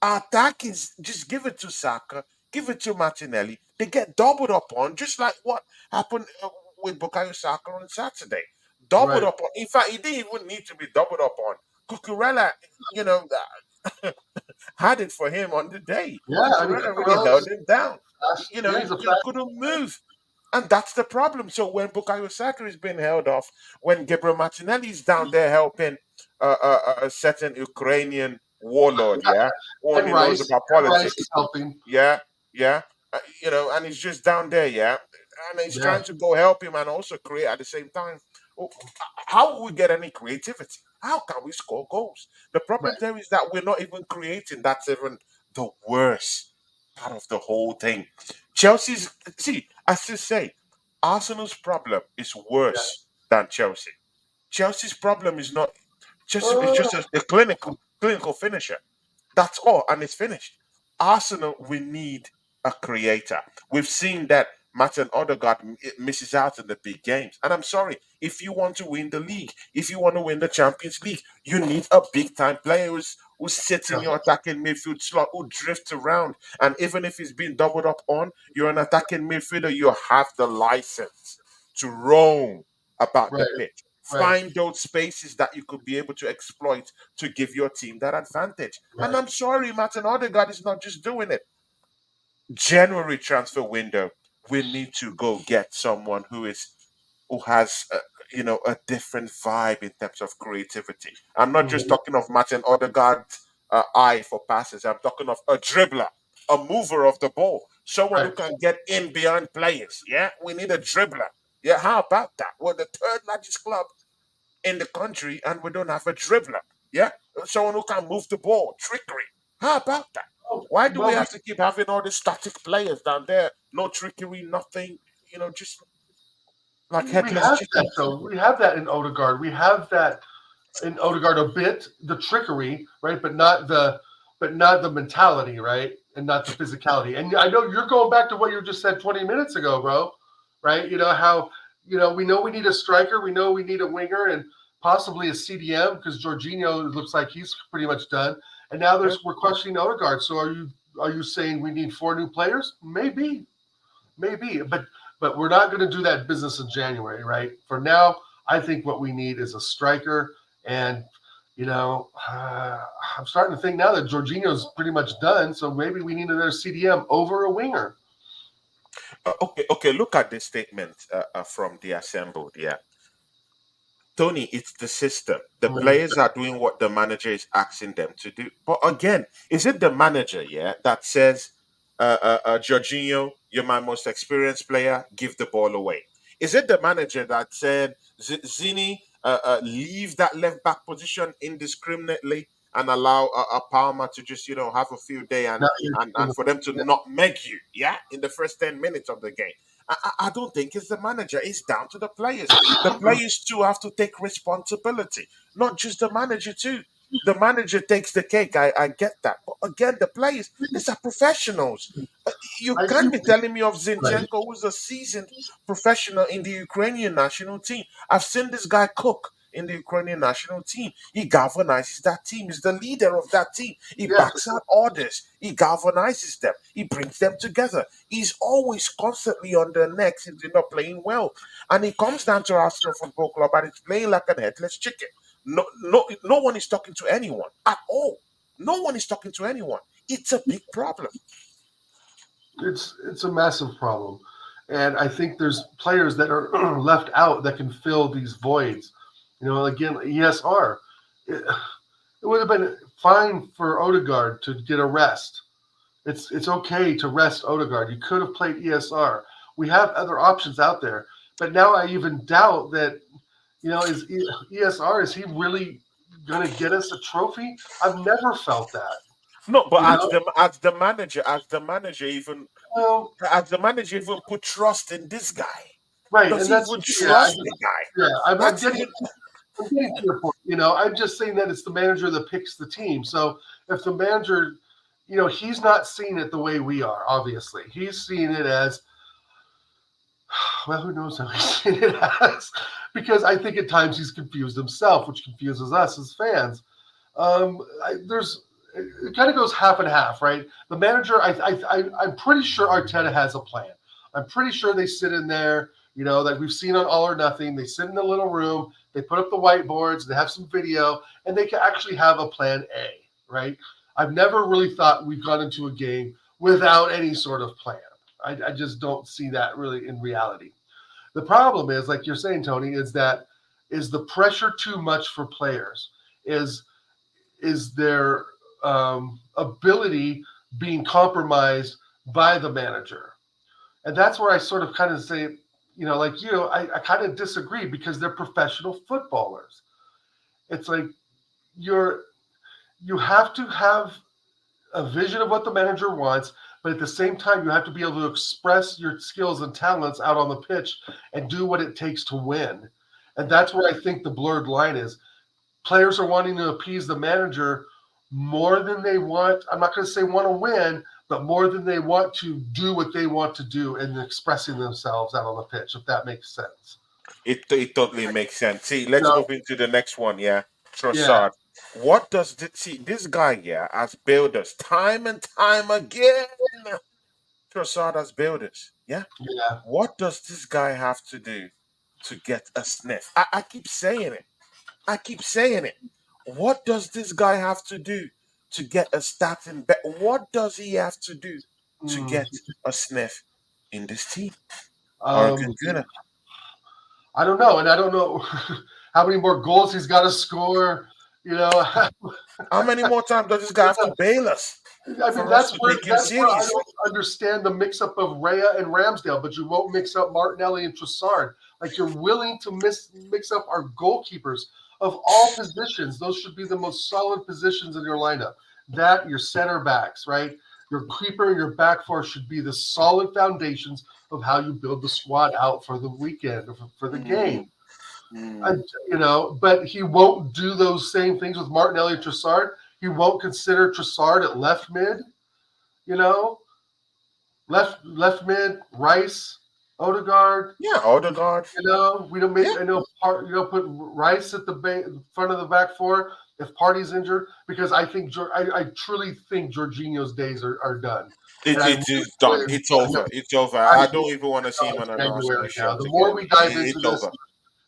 Attack is just give it to Saka, give it to Martinelli. They get doubled up on, just like what happened with Bukayo Saka on Saturday. Doubled Right. up on. In fact, he didn't even need to be doubled up on. Cucurella, you know, had it for him on the day. Yeah, I mean, Cucurella really held Cucurella's, him down. yeah, He he's a just fast. couldn't move. And that's the problem. So when Bukayo Saka is being held off, when Gabriel Martinelli is down there helping a certain Ukrainian warlord, yeah, who And only knows Rice. about And Rice is politics, helping. yeah, yeah, and he's just down there, yeah, and he's Yeah, trying to go help him and also create at the same time. Oh, how will we get any creativity? How can we score goals? The right. problem there is that we're not even creating. That's even the worst part of the whole thing. Chelsea's see, I still say, Arsenal's problem is Yeah. worse than Chelsea. Chelsea's problem is not just it's Uh, just a clinical finisher. That's all, and it's finished. Arsenal, we need a creator. We've seen that Martin Odegaard misses out in the big games. And I'm sorry, if you want to win the league, if you want to win the Champions League, you need a big time player who sits in yeah, your attacking midfield slot, who drifts around. And even if he's been doubled up on, you're an attacking midfielder, you have the license to roam about the right, pitch. right, Find those spaces that you could be able to exploit to give your team that advantage. And right. I'm sorry, Martin Odegaard is not just doing it. January transfer window, we need to go get someone who has a different vibe in terms of creativity. I'm not just Mhm. talking of Martin Odegaard eye for passes. I'm talking of a dribbler, a mover of the ball, someone who Right. can get in behind players. Yeah, we need a dribbler. Yeah, how about that? We're the third largest club in the country and we don't have a dribbler. Yeah, someone who can move the ball, trickery. How about that? Oh, Why do we well, have to keep having all these static players down there? No trickery, nothing. Just like we headless have that chickens. though. We have that in Odegaard. We have that in Odegaard a bit, the trickery, right? But not the mentality, right? And not the physicality. And I know you're going back to what you just said 20 minutes ago, bro. Right? You know how we know we need a striker, we know we need a winger, and possibly a CDM because Jorginho looks like he's pretty much done. And now Yeah. we're questioning Odegaard. So are you saying we need 4 new players? Maybe, but we're not going to do that business in January, right? For now, I think what we need is a striker, and I'm starting to think now that Jorginho's pretty much done, so maybe we need another CDM over a winger. Okay. Look at this statement from the assembled. Yeah, Tony, it's the system. The I mean, players are doing what the manager is asking them to do. But again, is it the manager, yeah, that says, Jorginho, you're my most experienced player, give the ball away? Is it the manager that said, Zini, leave that left back position indiscriminately and allow Palmer to just, have a field day and, now and, you're, and for them to not make you, yeah, in the first 10 minutes of the game? I don't think it's the manager. It's down to the players. The players too have to take responsibility, not just the manager too. The manager takes the cake. I get that, but again, the players, these are professionals. You I can't do be telling me of right. Zinchenko, who's a seasoned professional in the Ukrainian national team. I've seen this guy cook in the Ukrainian national team. He galvanizes that team. He's the leader of that team. He Yeah, backs out orders. He galvanizes them. He brings them together. He's always constantly on their necks if they're not playing well. And he comes down to Arsenal Football Club and he's playing like an headless chicken. No one is talking to anyone at all. No one is talking to anyone. It's a big problem. it's a massive problem, and I think there's players that are left out that can fill these voids. Again, ESR. It would have been fine for Odegaard to get a rest. It's okay to rest Odegaard. You could have played ESR. We have other options out there, but now I even doubt that. Is ESR, is he really going to get us a trophy? I've never felt that. No, but You know, well, as the manager even put trust in this guy. right, Does and he that's even yeah, trust the guy? yeah. I'm That's getting even I'm getting to your point. I'm just saying that it's the manager that picks the team. So if the manager, he's not seeing it the way we are. Obviously, he's seeing it as, well, who knows how he's seeing it as, because I think at times he's confused himself, which confuses us as fans. There's it kind of goes half and half, right? The manager, I'm pretty sure Arteta has a plan. I'm pretty sure they sit in there, that we've seen on All or Nothing. They sit in the little room, they put up the whiteboards, they have some video, and they can actually have a plan A, right? I've never really thought we've gone into a game without any sort of plan. I just don't see that really in reality. The problem is, like you're saying, Tony, is the pressure too much for players? Is their ability being compromised by the manager? And that's where I sort of kind of say, I kind of disagree, because they're professional footballers. It's like you have to have a vision of what the manager wants, but at the same time, you have to be able to express your skills and talents out on the pitch and do what it takes to win. And that's where I think the blurred line is. Players are wanting to appease the manager more than they want. I'm not going to say want to win, but more than they want to do what they want to do and expressing themselves out on the pitch, if that makes sense. it totally makes sense. See, let's No, move into the next one. Yeah, yeah, Trossard. What does see this guy? Yeah, as builders, time and time again, Trossard as builders. Yeah, yeah. what does this guy have to do to get a sniff? I keep saying it. I keep saying it. What does this guy have to do to get a starting bet? What does he have to do to Mm. get a sniff in this team or a good Um, dinner? I don't know, and I don't know how many more goals he's got to score. You know, How many more times does this guy have to bail us I mean, for us to take him that's where I serious? don't understand the mix-up of Raya and Ramsdale, but you won't mix up Martinelli and Trossard. Like, you're willing to mix up our goalkeepers of all positions. Those should be the most solid positions in your lineup. That, your center backs, right? Your keeper and your back four should be the solid foundations of how you build the squad out for the weekend or for the Mm, game. mm. And, but he won't do those same things with Martinelli and Trossard. He won't consider Trossard at left mid, you know, left mid, Rice, Odegaard. Yeah, Odegaard. We don't make Yeah. put Rice at the front of the back four if Party's injured, because I truly think Jorginho's days are done. And It is done. It's over. It's over. I I'm don't even want to see him on an Arsenal January now. shirt The more again. we dive into It's this, over.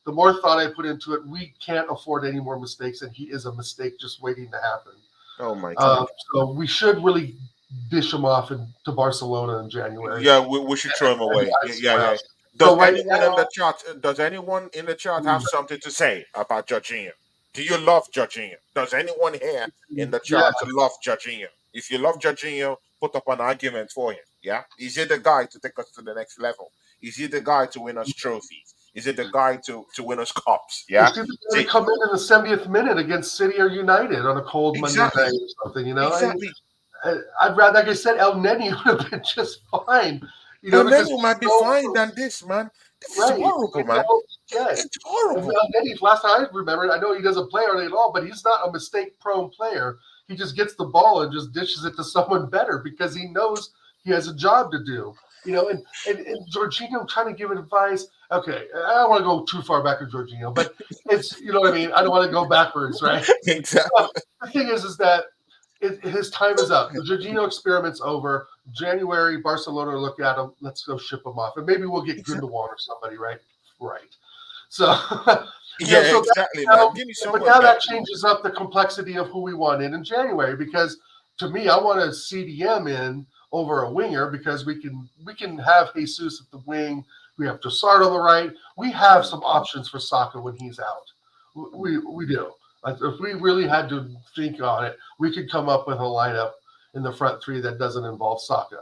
the more thought I put into it. We can't afford any more mistakes, and he is a mistake just waiting to happen. Oh my God. So we should really dish him off to Barcelona in January. Yeah, we should throw him away. Yeah. So Does right anyone in now, the chat? Does anyone in the chat have something to say about Jorginho? Do you love Jorginho? Does anyone here in the yeah, chat love Jorginho? If you love Jorginho, put up an argument for him. Yeah, is he the guy to take us to the next level? Is he the guy to win us trophies? Is it the guy to win us cups? Yeah. is he going to See, come in the 70th minute against City or United on a cold Monday exactly, night or something? exactly. I'd rather, like I said, El Neni would have been just fine. And then Because you might be so fine than this, man. This is right. horrible, We know man. what we get. It's And horrible. El Neni, last time I remember, I know he doesn't play hardly at all, but he's not a mistake-prone player. He just gets the ball and just dishes it to someone better because he knows he has a job to do. And Jorginho trying to give advice. Okay, I don't want to go too far back with Jorginho, but it's what I mean. I don't want to go backwards, right? Exactly. The thing is that his time is up. The Jorginho experiment's over. January, Barcelona look at him. Let's go ship him off, and maybe we'll get Exactly. Gundogan or somebody, right? Right. So, Yeah, so exactly, now, man. Give me but someone now better. that changes up the complexity of who we want in January because to me, I want a CDM in over a winger because we can have Jesus at the wing. We have Trossard on the right. We have some options for Saka when he's out. We do. Like if we really had to think on it, we could come up with a lineup in the front three that doesn't involve Saka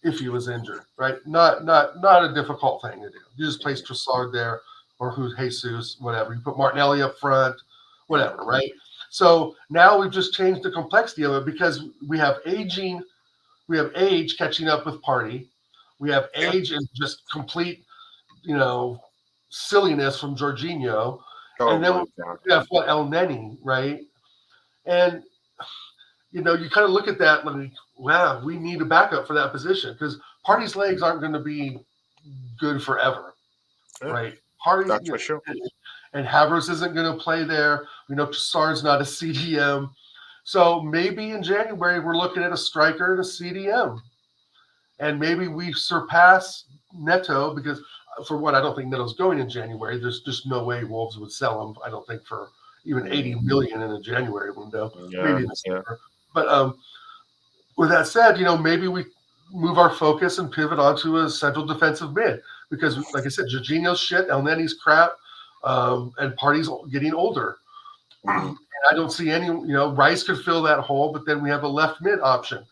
if he was injured, right? Not a difficult thing to do. You just place Trossard there or who's Jesus, whatever. You put Martinelli up front, whatever, right? So now we've just changed the complexity of it because we have age catching up with Party. We have Yeah. age and just complete, silliness from Jorginho. Oh And then my God. we have El Neni, right? And you kind of look at that like, wow, we need a backup for that position because Party's legs aren't going to be good forever, Yeah, right? Party that's for sure. and Havertz isn't going to play there. We know Trossard's not a CDM, so maybe in January we're looking at a striker and a CDM, and maybe we surpass Neto because, for one, I don't think Neto's going in January. There's just no way Wolves would sell him. I don't think for even 80 million in a January window. Yeah, Maybe this yeah. year. But with that said, maybe we move our focus and pivot onto a central defensive mid because, like I said, Jorginho's shit, El Neni's crap, and Party's getting older. Mhm. And I don't see any. Rice could fill that hole, but then we have a left mid option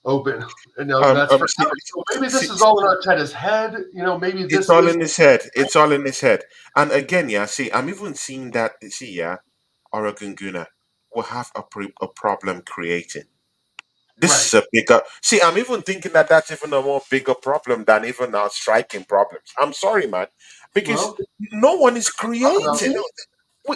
open. And that's for See, so maybe this see, is all in Arteta's head. Maybe it's this all is in his head. It's all in his head. And again, yeah, see, I'm even seeing that, see, yeah, Oregon Guna will have a problem creating. This right. is a bigger, see, I'm even thinking that that's even a more bigger problem than even our striking problems. I'm sorry, man, because Well, no one is talk about creating.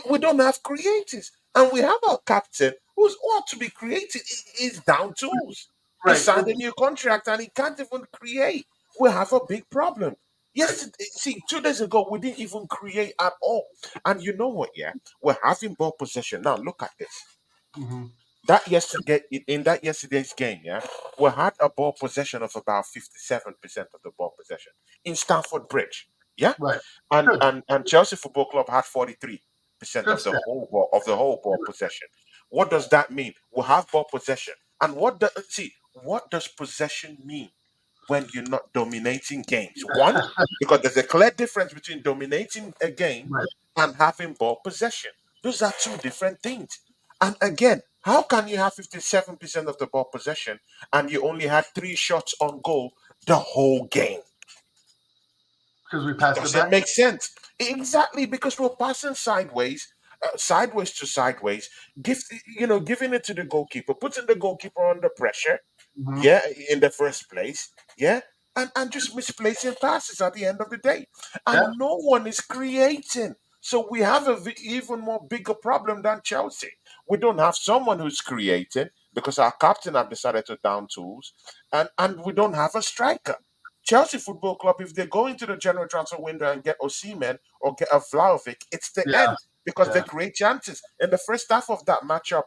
We don't have creators. And we have our captain who's ought to be creating. He's down tools. He right. signed a new contract and he can't even create. We have a big problem. Yesterday, see, 2 days ago, we didn't even create at all. And you know what, yeah? We're having ball possession. Now, look at this. Mm-hmm. In that yesterday's game, yeah, we had a ball possession of about 57% of the ball possession in Stamford Bridge. Yeah, Right. and Good. and and Chelsea Football Club had 43% Good of the step. whole ball possession. What does that mean? We have ball possession, and what does possession mean when you're not dominating games? One, because there's a clear difference between dominating a game Right. and having ball possession. Those are two different things. And again, how can you have 57% of the ball possession and you only had 3 shots on goal the whole game? Because we It passed it doesn't back. make sense. Exactly, because we're passing sideways, sideways to sideways, giving it to the goalkeeper, putting the goalkeeper under pressure, Mm-hmm. yeah, in the first place, yeah, and just misplacing passes at the end of the day. Yeah. And no one is creating. So we have even more bigger problem than Chelsea. We don't have someone who's creating because our captain have decided to down tools, and we don't have a striker. Chelsea Football Club, if they go into the general transfer window and get Osimhen or get a Vlahovic, it's the Yeah. end because they Yeah. create chances. In the first half of that matchup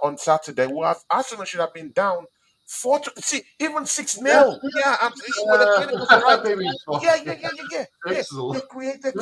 on Saturday, Arsenal should have been down 4 to see even 6-0. Yeah, with a clinical striker. Maybe Yeah, yeah, yeah, yeah, yeah, yeah. six is a They little. created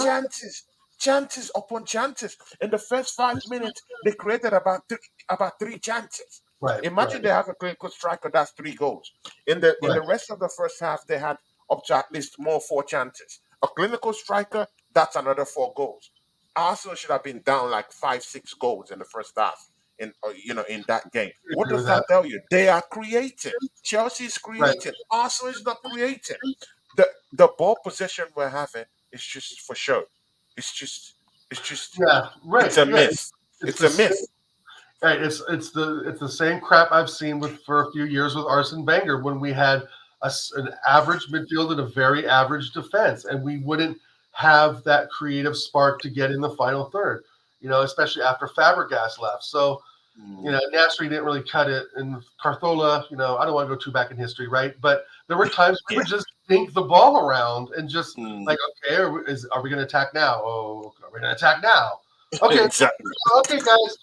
chances upon chances. In the first 5 minutes, they created about three chances. Right, Imagine right, they have a clinical striker that's 3 goals. In the right. rest of the first half, they had up to at least more 4 chances. A clinical striker, that's another 4 goals. Arsenal should have been down like 5, 6 goals in the first half in that game. I What agree with does that. that tell you? They are creating. Chelsea is Right, creating. Arsenal is not creating. The ball possession we're having is just for show. It's just it's just yeah, right, it's a yeah. myth. It's It's the a same. myth. Right, it's the same crap I've seen with for a few years with Arsene Wenger when we had an average midfield and a very average defense, and we wouldn't have that creative spark to get in the final third. Especially after Fabregas left. So Mm, Nasri didn't really cut it, and Carthola. I don't want to go too back in history, right? But there were times we yeah. would just dink the ball around and just Mm, like, okay, are we going to attack now? Oh, are we going to attack now? Okay, exactly. okay, guys,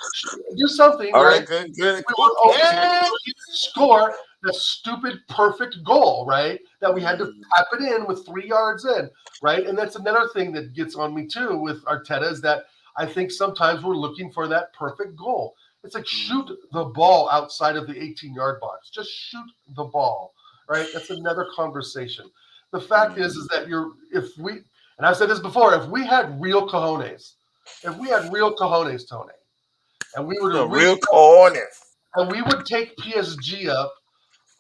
do something, All right, right? good, good. We Who were cares? score the stupid perfect goal, right? That we had to Mm, tap it in with 3 yards in, right? And that's another thing that gets on me too with Arteta is that I think sometimes we're looking for that perfect goal. It's like shoot mm, the ball outside of the 18-yard box. Just shoot the ball, right? That's another conversation. The fact mm. is that if we, and I've said this before, if we had real cojones, Tony, and we were to No, really real honest. and we would take PSG up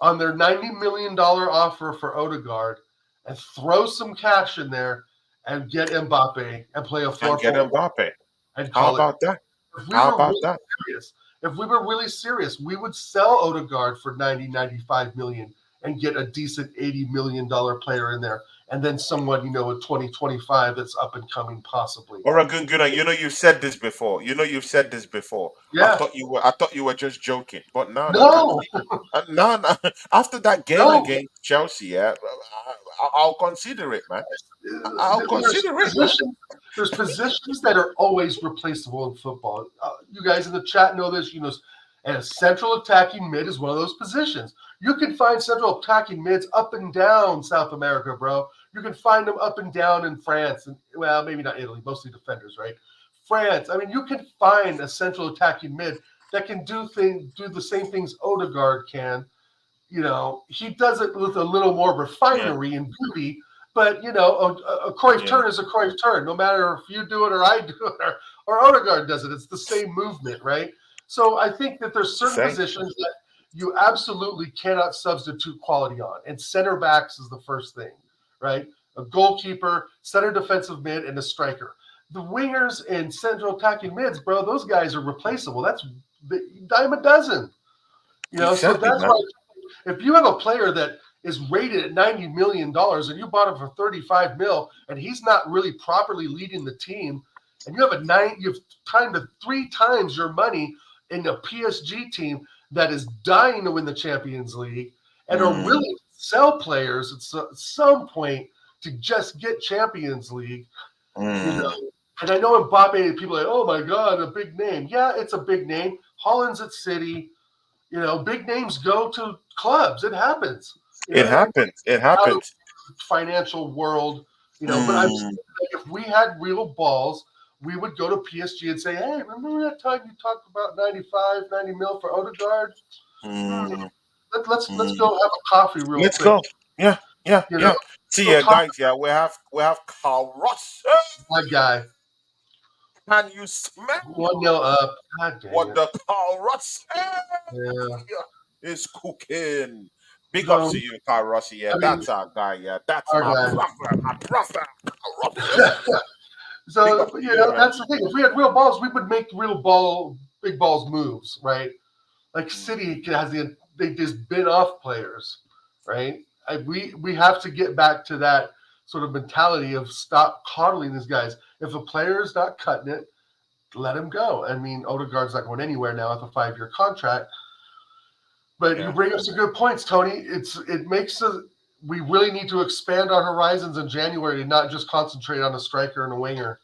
on their $90 million offer for Odegaard and throw some cash in there and get Mbappe and play a And get 4-4 Mbappe. and How call it. about that? If we How were about really that? serious, we would sell Odegaard for 90, 95 million and get a decent $80 million player in there. And then someone, in 2025 that's up and coming possibly. Oragunguna, you've said this before. You've said this before. Yeah. I thought you were just joking. But no, no, No, no, no. After that game no. against Chelsea, yeah, I'll consider it, man. I'll There's consider it, man. positions. There's positions that are always replaceable in football. You guys in the chat know this. And a central attacking mid is one of those positions. You can find central attacking mids up and down South America, bro. You can find them up and down in France, and well, maybe not Italy, mostly defenders, right? France. I mean, you can find a central attacking mid that can do the same things Odegaard can. He does it with a little more Yeah, refinery and beauty. But a Cruyff yeah. turn is a Cruyff turn, no matter if you do it or I do it or Odegaard does it. It's the same movement, right? So I think that there's certain Same. positions that you absolutely cannot substitute quality on, and center backs is the first thing, right? A goalkeeper, center defensive mid, and a striker. The wingers and central attacking mids, bro, those guys are replaceable. That's the dime a dozen. So Exactly, that's man. why if you have a player that is rated at $90 million and you bought him for 35 mil and he's not really properly leading the team, and you've time to 3 times your money in a PSG team that is dying to win the Champions League and are Mm, willing to sell players at some point to just get Champions League, you know. mm. And I know Mbappe, people are like, oh my God, a big name. Yeah, it's a big name. Holland's at City. Big names go to clubs. It happens. It Everybody happens. It out of happens. the financial world, but I'm saying, Mm. like, if we had real balls, we would go to PSG and say, hey, remember that time you talked about 95, 90 mil for Odegaard? Hmm, Mm. let's Mm. go have a coffee real Let's quick. go. Yeah, yeah, You know, yeah. See, go talk guys. Yeah, we have Carl Ross. to my guy. Can you smell 1-0 up. God dang what it. the Carl Ross Yeah. is cooking? Big ups So, to you, Carl Rossi. Yeah, I mean, that's our guy. Yeah, that's our my guy. brother. My brother, Carl Ross. Big So, up to you, man. that's the thing. If we had real balls, we would make big balls moves, right? Like City they just bid off players, right? We have to get back to that sort of mentality of stop coddling these guys. If a player's not cutting it, let him go. I mean, Odegaard's not going anywhere now with a 5-year contract. But you Yeah, bring up some good points, Tony. We really need to expand our horizons in January and not just concentrate on a striker and a winger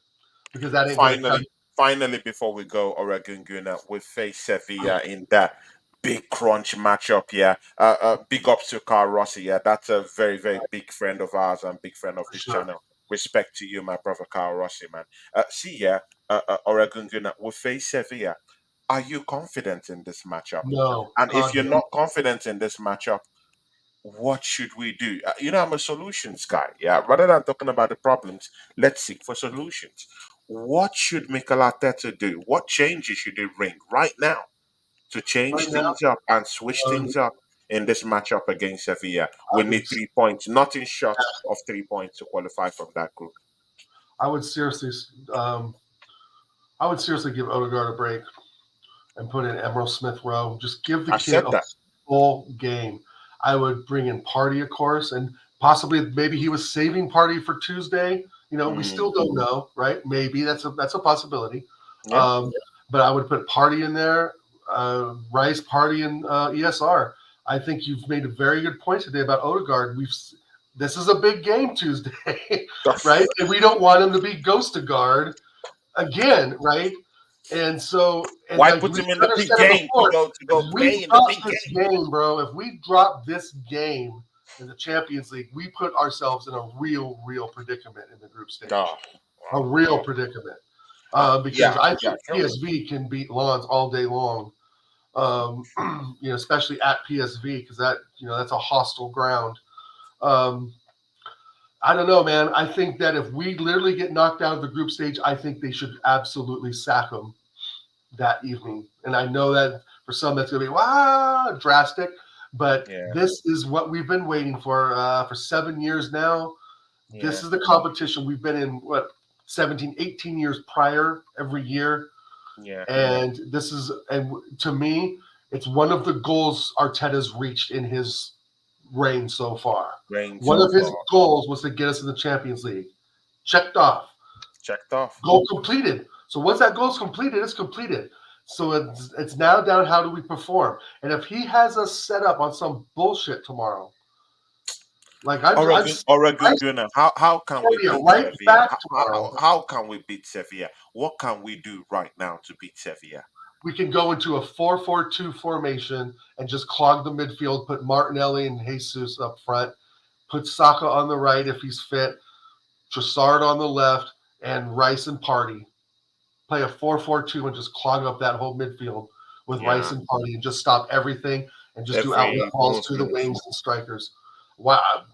because that ain't going to cut finally, finally, before we go, Oregon Guna, we face Sevilla in that big crunch matchup. Yeah, big ups to Carl Rossi. Yeah, that's a very, very big friend of ours and big friend of for this sure. channel. Respect to you, my brother Carl Rossi, man. See, yeah, Oregon Guna, we face Sevilla. are you confident in this matchup? No, And if God, you're no. not confident in this matchup, what should we do? I'm a solutions guy. Yeah, rather than talking about the problems, let's seek for solutions. What should Mikel Arteta do? What changes should they bring right now to change Right now, things up and switch um, things up in this matchup against Sevilla? I We would, need 3 points, nothing short of 3 points to qualify from that group. I would seriously, um, I would seriously give Odegaard a break and put in Emerald Smith Rowe. Just give the I kid said a that. full game. I would bring in Party, of course, and possibly maybe he was saving Party for Tuesday. We still Mm, don't know, right? Maybe that's a possibility. yeah, Um, but I would put Party in there, Rice, Party, and ESR. I think you've made a very good point today about Odegaard. This is a big game Tuesday, right? And we don't want him to be Ghost of Guard again, right? And so, and why like put we him in the kind of big said it game to before, go if we play in the drop big this game? game, bro, if we drop this game in the Champions League, we put ourselves in a real predicament in the group stage. Oh, A real predicament. Because yeah, I yeah, think sure. PSV can beat Lens all day long. Um, especially at PSV because that's a hostile ground. Um, I don't know, man. I think that if we literally get knocked out of the group stage, I think they should absolutely sack him that evening. And I know that for some that's going to be drastic, but Yeah, this is what we've been waiting for 7 years now. yeah, This is the competition we've been in, 17, 18 years prior every year. yeah. And to me, it's one of the goals Arteta's reached in his reign so far. Rain One so of his far. goals was to get us in the Champions League. Checked off. Checked off. Goal completed. So once that goal's completed, it's completed. So it's now down how do we perform. And if he has us set up on some bullshit tomorrow, like Oregon, I Oregon Gunner, how can we see a beat right Sevilla? back tomorrow, How can we beat Sevilla? What can we do right now to beat Sevilla? we can go into a 4-4-2 formation and just clog the midfield, put Martinelli and Jesus up front, put Saka on the right if he's fit, Trossard on the left, and Rice and Party. Play a 4-4-2 and just clog up that whole midfield with Rice Yeah, and Party and just stop everything and just do outlet every balls to the movement. wings and strikers. Wow,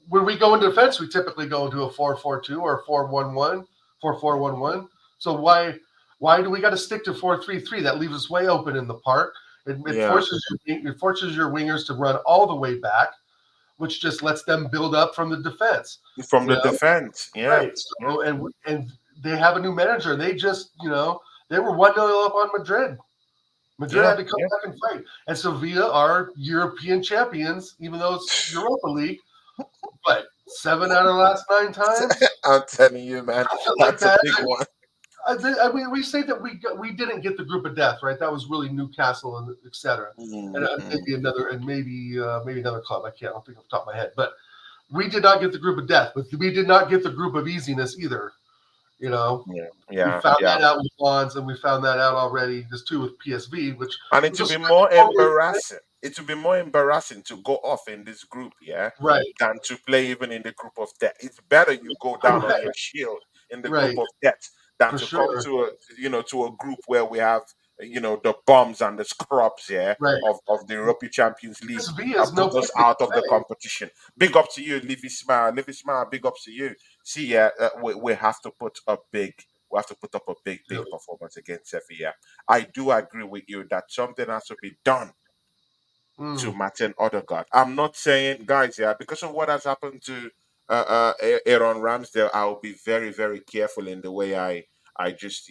when we go into defense, we typically go into a 4-4-2 or a 4-1-1, 4-4-1-1. So why do we got to stick to 4-3-3? That leaves us way open in the park. It Yeah, forces your wingers to run all the way back, which just lets them build up from the defense. from You the know, defense. Yeah, right? yeah, So and they have a new manager. They just they were 1-0 up on Madrid. Madrid yeah, had to come yeah. back and fight. And Sevilla are European champions, even though it's Europa League. But 7 out of the last 9 times, I'm telling you, man, something like that's a that. big one. I mean, we say that we didn't get the group of death, right? That was really Newcastle and etc. And Mm. maybe another club. I don't think off the top of my head, but we did not get the group of death, but we did not get the group of easiness either. You know, Yeah, we yeah, found yeah. that out with Bonds, and we found that out already. This too with PSV, which And it was will a be stretch more forward, embarrassing. It will be more embarrassing to go off in this group, yeah, right? than to play even in the group of death. It's better you go down on Correct, your shield in the group right, of death than for to come sure, to a group where we have the bombs and the scrubs, yeah, right. of the European Champions League PSV and is no put us place to out of the play. competition. Big up to you, Livy Smile. Livy Smile, big up to you. See, yeah, we have to put a big we have to put up a big performance against Sevilla. I do agree with you that something has to be done to Mm, Martin Odegaard. I'm not saying, guys, yeah, because of what has happened to Aaron Ramsdale, I'll be very careful in the way I just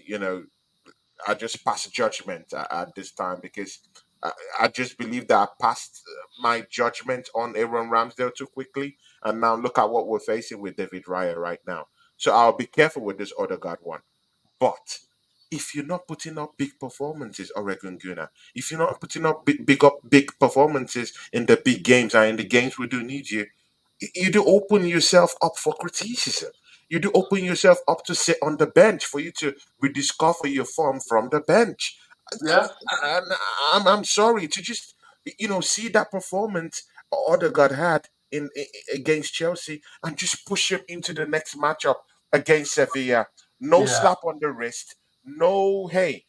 I just pass judgment at this time because I just believe that I passed my judgment on Aaron Ramsdale too quickly, and now look at what we're facing with David Raya right now. So I'll be careful with this Odegaard one. But if you're not putting up big performances, Oregon Gunner, if you're not putting up big performances in the big games and in the games we do need you, you do open yourself up for criticism. You do open yourself up to sit on the bench for you to rediscover your form from the bench. yeah, And I'm sorry to just see that performance Odegaard had against Chelsea and just push him into the next matchup against Sevilla. No yeah, slap on the wrist. No, hey.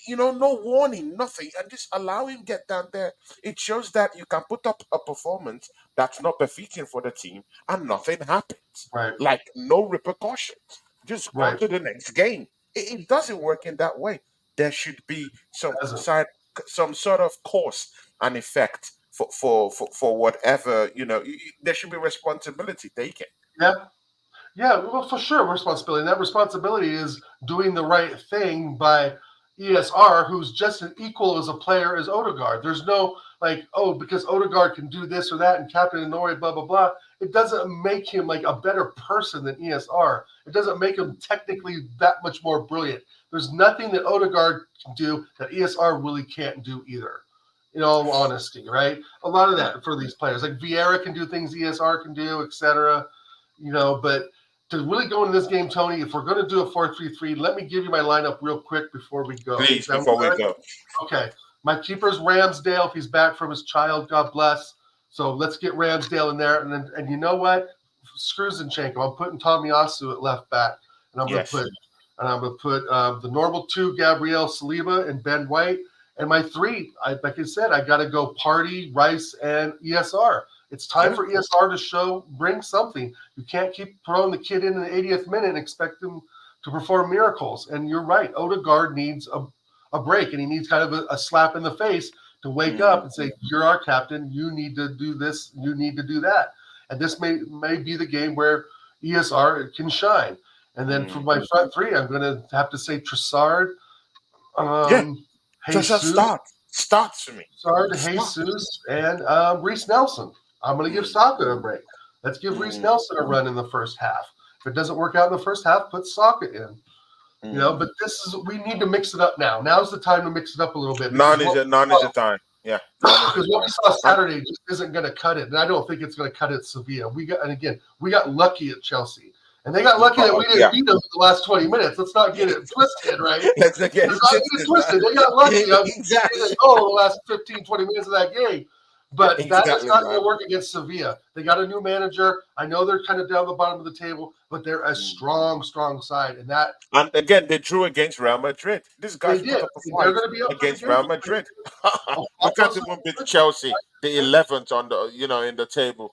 no warning, nothing, and just allow him get down there. It shows that you can put up a performance that's not befitting for the team, and nothing happens. Right. Like no repercussions. Just on Right. to the next game. It doesn't work in that way. There should be Doesn't. some sort of cause and effect for whatever there should be responsibility taken. Yeah. Yeah, well, for sure, responsibility. And that responsibility is doing the right thing by ESR, who's just as equal as a player as Odegaard. There's no like, oh, because Odegaard can do this or that and Captain Inori, blah, blah, blah. It doesn't make him like a better person than ESR. It doesn't make him technically that much more brilliant. There's nothing that Odegaard can do that ESR really can't do either. In all honesty, right? A lot of that for these players. Like Vieira can do things ESR can do, etc. But to really go into this game, Tony, if we're going to do a 4-3-3, let me give you my lineup real quick before we go. Please, before we go. Okay. My keeper's Ramsdale if he's back from his child. God bless. So let's get Ramsdale in there. And you know what? Screw Zinchenko. I'm putting Tomiyasu at left back. And I'm going to put the normal two, Gabriel Saliba and Ben White. And my three, like I said, I got to go Party, Rice, and ESR. It's time for ESR to bring something. You can't keep throwing the kid in the 80th minute and expect him to perform miracles. And you're right. Odegaard needs a break, and he needs kind of a slap in the face to wake up and say, you're our captain. You need to do this. You need to do that. And this may be the game where ESR can shine. And then for my front three, I'm going to have to say Trossard. Trossard starts for me. Jesus, and Reece Nelson. I'm going to give Saka a break. Let's give Reece Nelson a run in the first half. If it doesn't work out in the first half, put Saka in. But we need to mix it up now. Now's the time to mix it up a little bit. None is the time. Yeah. Because what we saw Saturday just isn't going to cut it. And I don't think it's going to cut it at Sevilla. We got lucky at Chelsea. And they got lucky that we didn't beat them the last 20 minutes. Let's not get it twisted, right? Let's not get it twisted. They got lucky. Exactly. The last 15, 20 minutes of that game. But that is not going to work against Sevilla. They got a new manager. I know they're kind of down the bottom of the table, but they're a strong, strong side. And again, they drew against Real Madrid. These guys put up a fight against Real Madrid. We can't even beat Chelsea, the 11th on the in the table.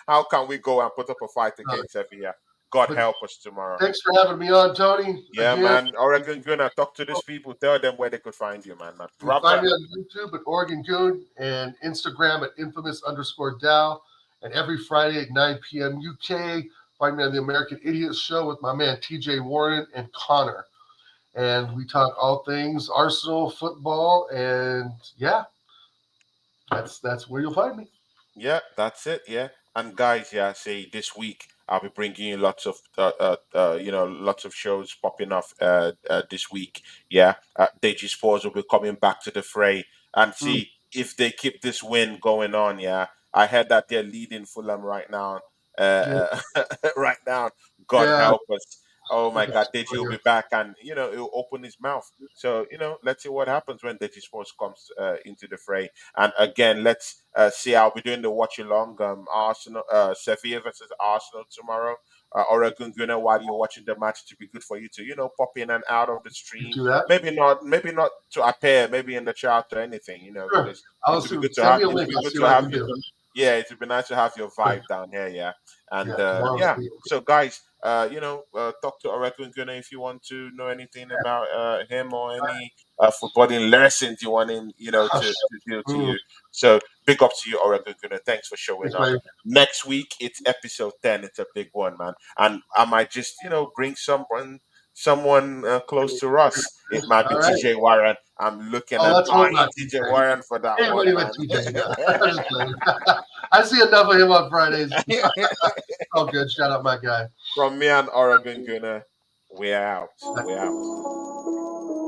How can we go and put up a fight against Sevilla? God help us tomorrow. Thanks for having me on, Tony. Yeah, man. Oregon Goon, talk to these people. Tell them where they could find you, man. You can find me on YouTube at Oregon Goon and Instagram at infamous_Dow. And every Friday at 9 p.m. UK, find me on the American Idiots Show with my man TJ Warren and Connor. And we talk all things Arsenal, football, and that's where you'll find me. Yeah, that's it. Yeah. And guys, say this week I'll be bringing you lots of lots of shows popping off this week. Yeah, Deji Sports will be coming back to the fray and see if they keep this win going on. Yeah, I heard that they're leading Fulham right now. Right now, God help us. Oh my God, Deji will be back, and he'll open his mouth. So let's see what happens when Deji Sports comes into the fray. And again, let's see. I'll be doing the watch along. Arsenal, Sevilla versus Arsenal tomorrow. Oregon Gunner, while you're watching the match, to be good for you to pop in and out of the stream. Maybe not to appear, maybe in the chat or anything. Sure. It's good to have. Yeah, it would be nice to have your vibe down here. Yeah, and So guys, talk to Oregon Gunner if you want to know anything about him or any footballing lessons you want him, to deal to you. So big up to you, Oregon Gunner. Thanks for showing up. Next week it's episode 10. It's a big one, man. And I might just, bring someone close to us. It might be TJ Warren. I'm looking at TJ Warren for that one. I see enough of him on Fridays. Oh, good. Shout out my guy. From me and Oregon Gunner, we're out. We're out.